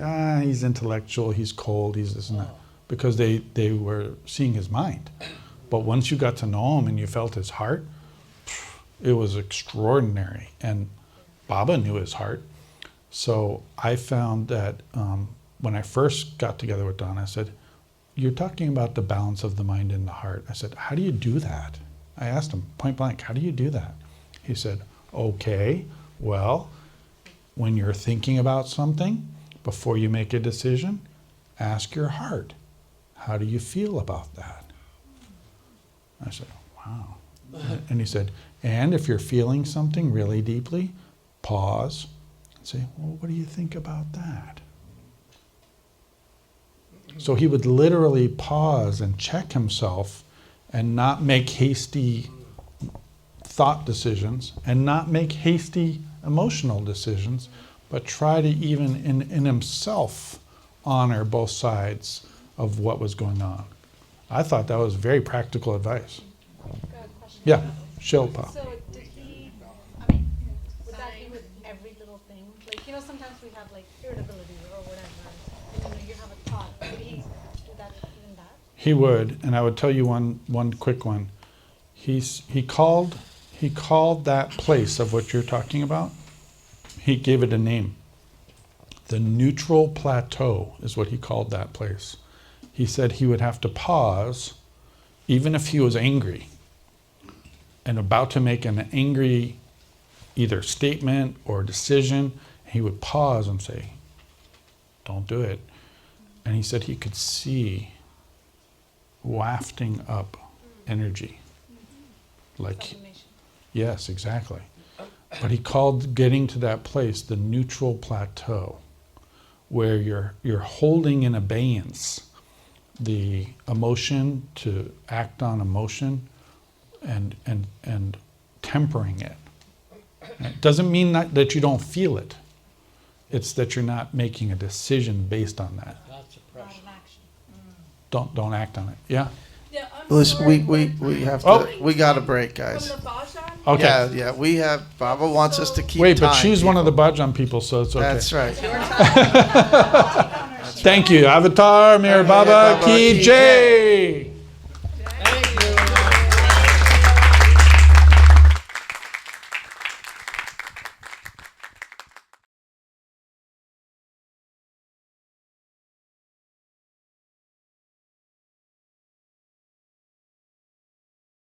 he's intellectual, he's cold, he's this and that, because they were seeing his mind. But once you got to know him and you felt his heart, it was extraordinary. And Baba knew his heart. So I found that when I first got together with Don, I said, you're talking about the balance of the mind and the heart. I said, how do you do that? I asked him point blank, how do you do that? He said, okay, well, when you're thinking about something, before you make a decision, ask your heart, how do you feel about that? I said, wow. And he said, and if you're feeling something really deeply, pause and say, well, what do you think about that? So he would literally pause and check himself and not make hasty thought decisions and not make hasty emotional decisions, but try to even in himself honor both sides of what was going on. I thought that was very practical advice. Got a question. Yeah, Shilpa. So did he, I mean, would that be with every little thing? Like, sometimes we have like irritability or whatever, and then you have a thought. Would he do that even that? He would, and I would tell you one quick one. He called that place of what you're talking about, he gave it a name. The neutral plateau is what he called that place. He said he would have to pause, even if he was angry and about to make an angry either statement or decision, he would pause and say, don't do it. And he said he could see wafting up energy. Like, yes, exactly. But he called getting to that place the neutral plateau, where you're holding in abeyance the emotion to act on emotion and tempering it. It doesn't mean that you don't feel it. It's that you're not making a decision based on that. Not suppression. Don't act on it. Yeah? Yeah, I'm Listen, sorry, we have to, Oh. we got a break, guys. From the Bajan? Okay. Yeah, we have, Baba wants us to keep Wait, but time, she's one of the people. Bajan people, so it's okay. That's right. Thank you. Avatar, Mir Baba, Ki Jai.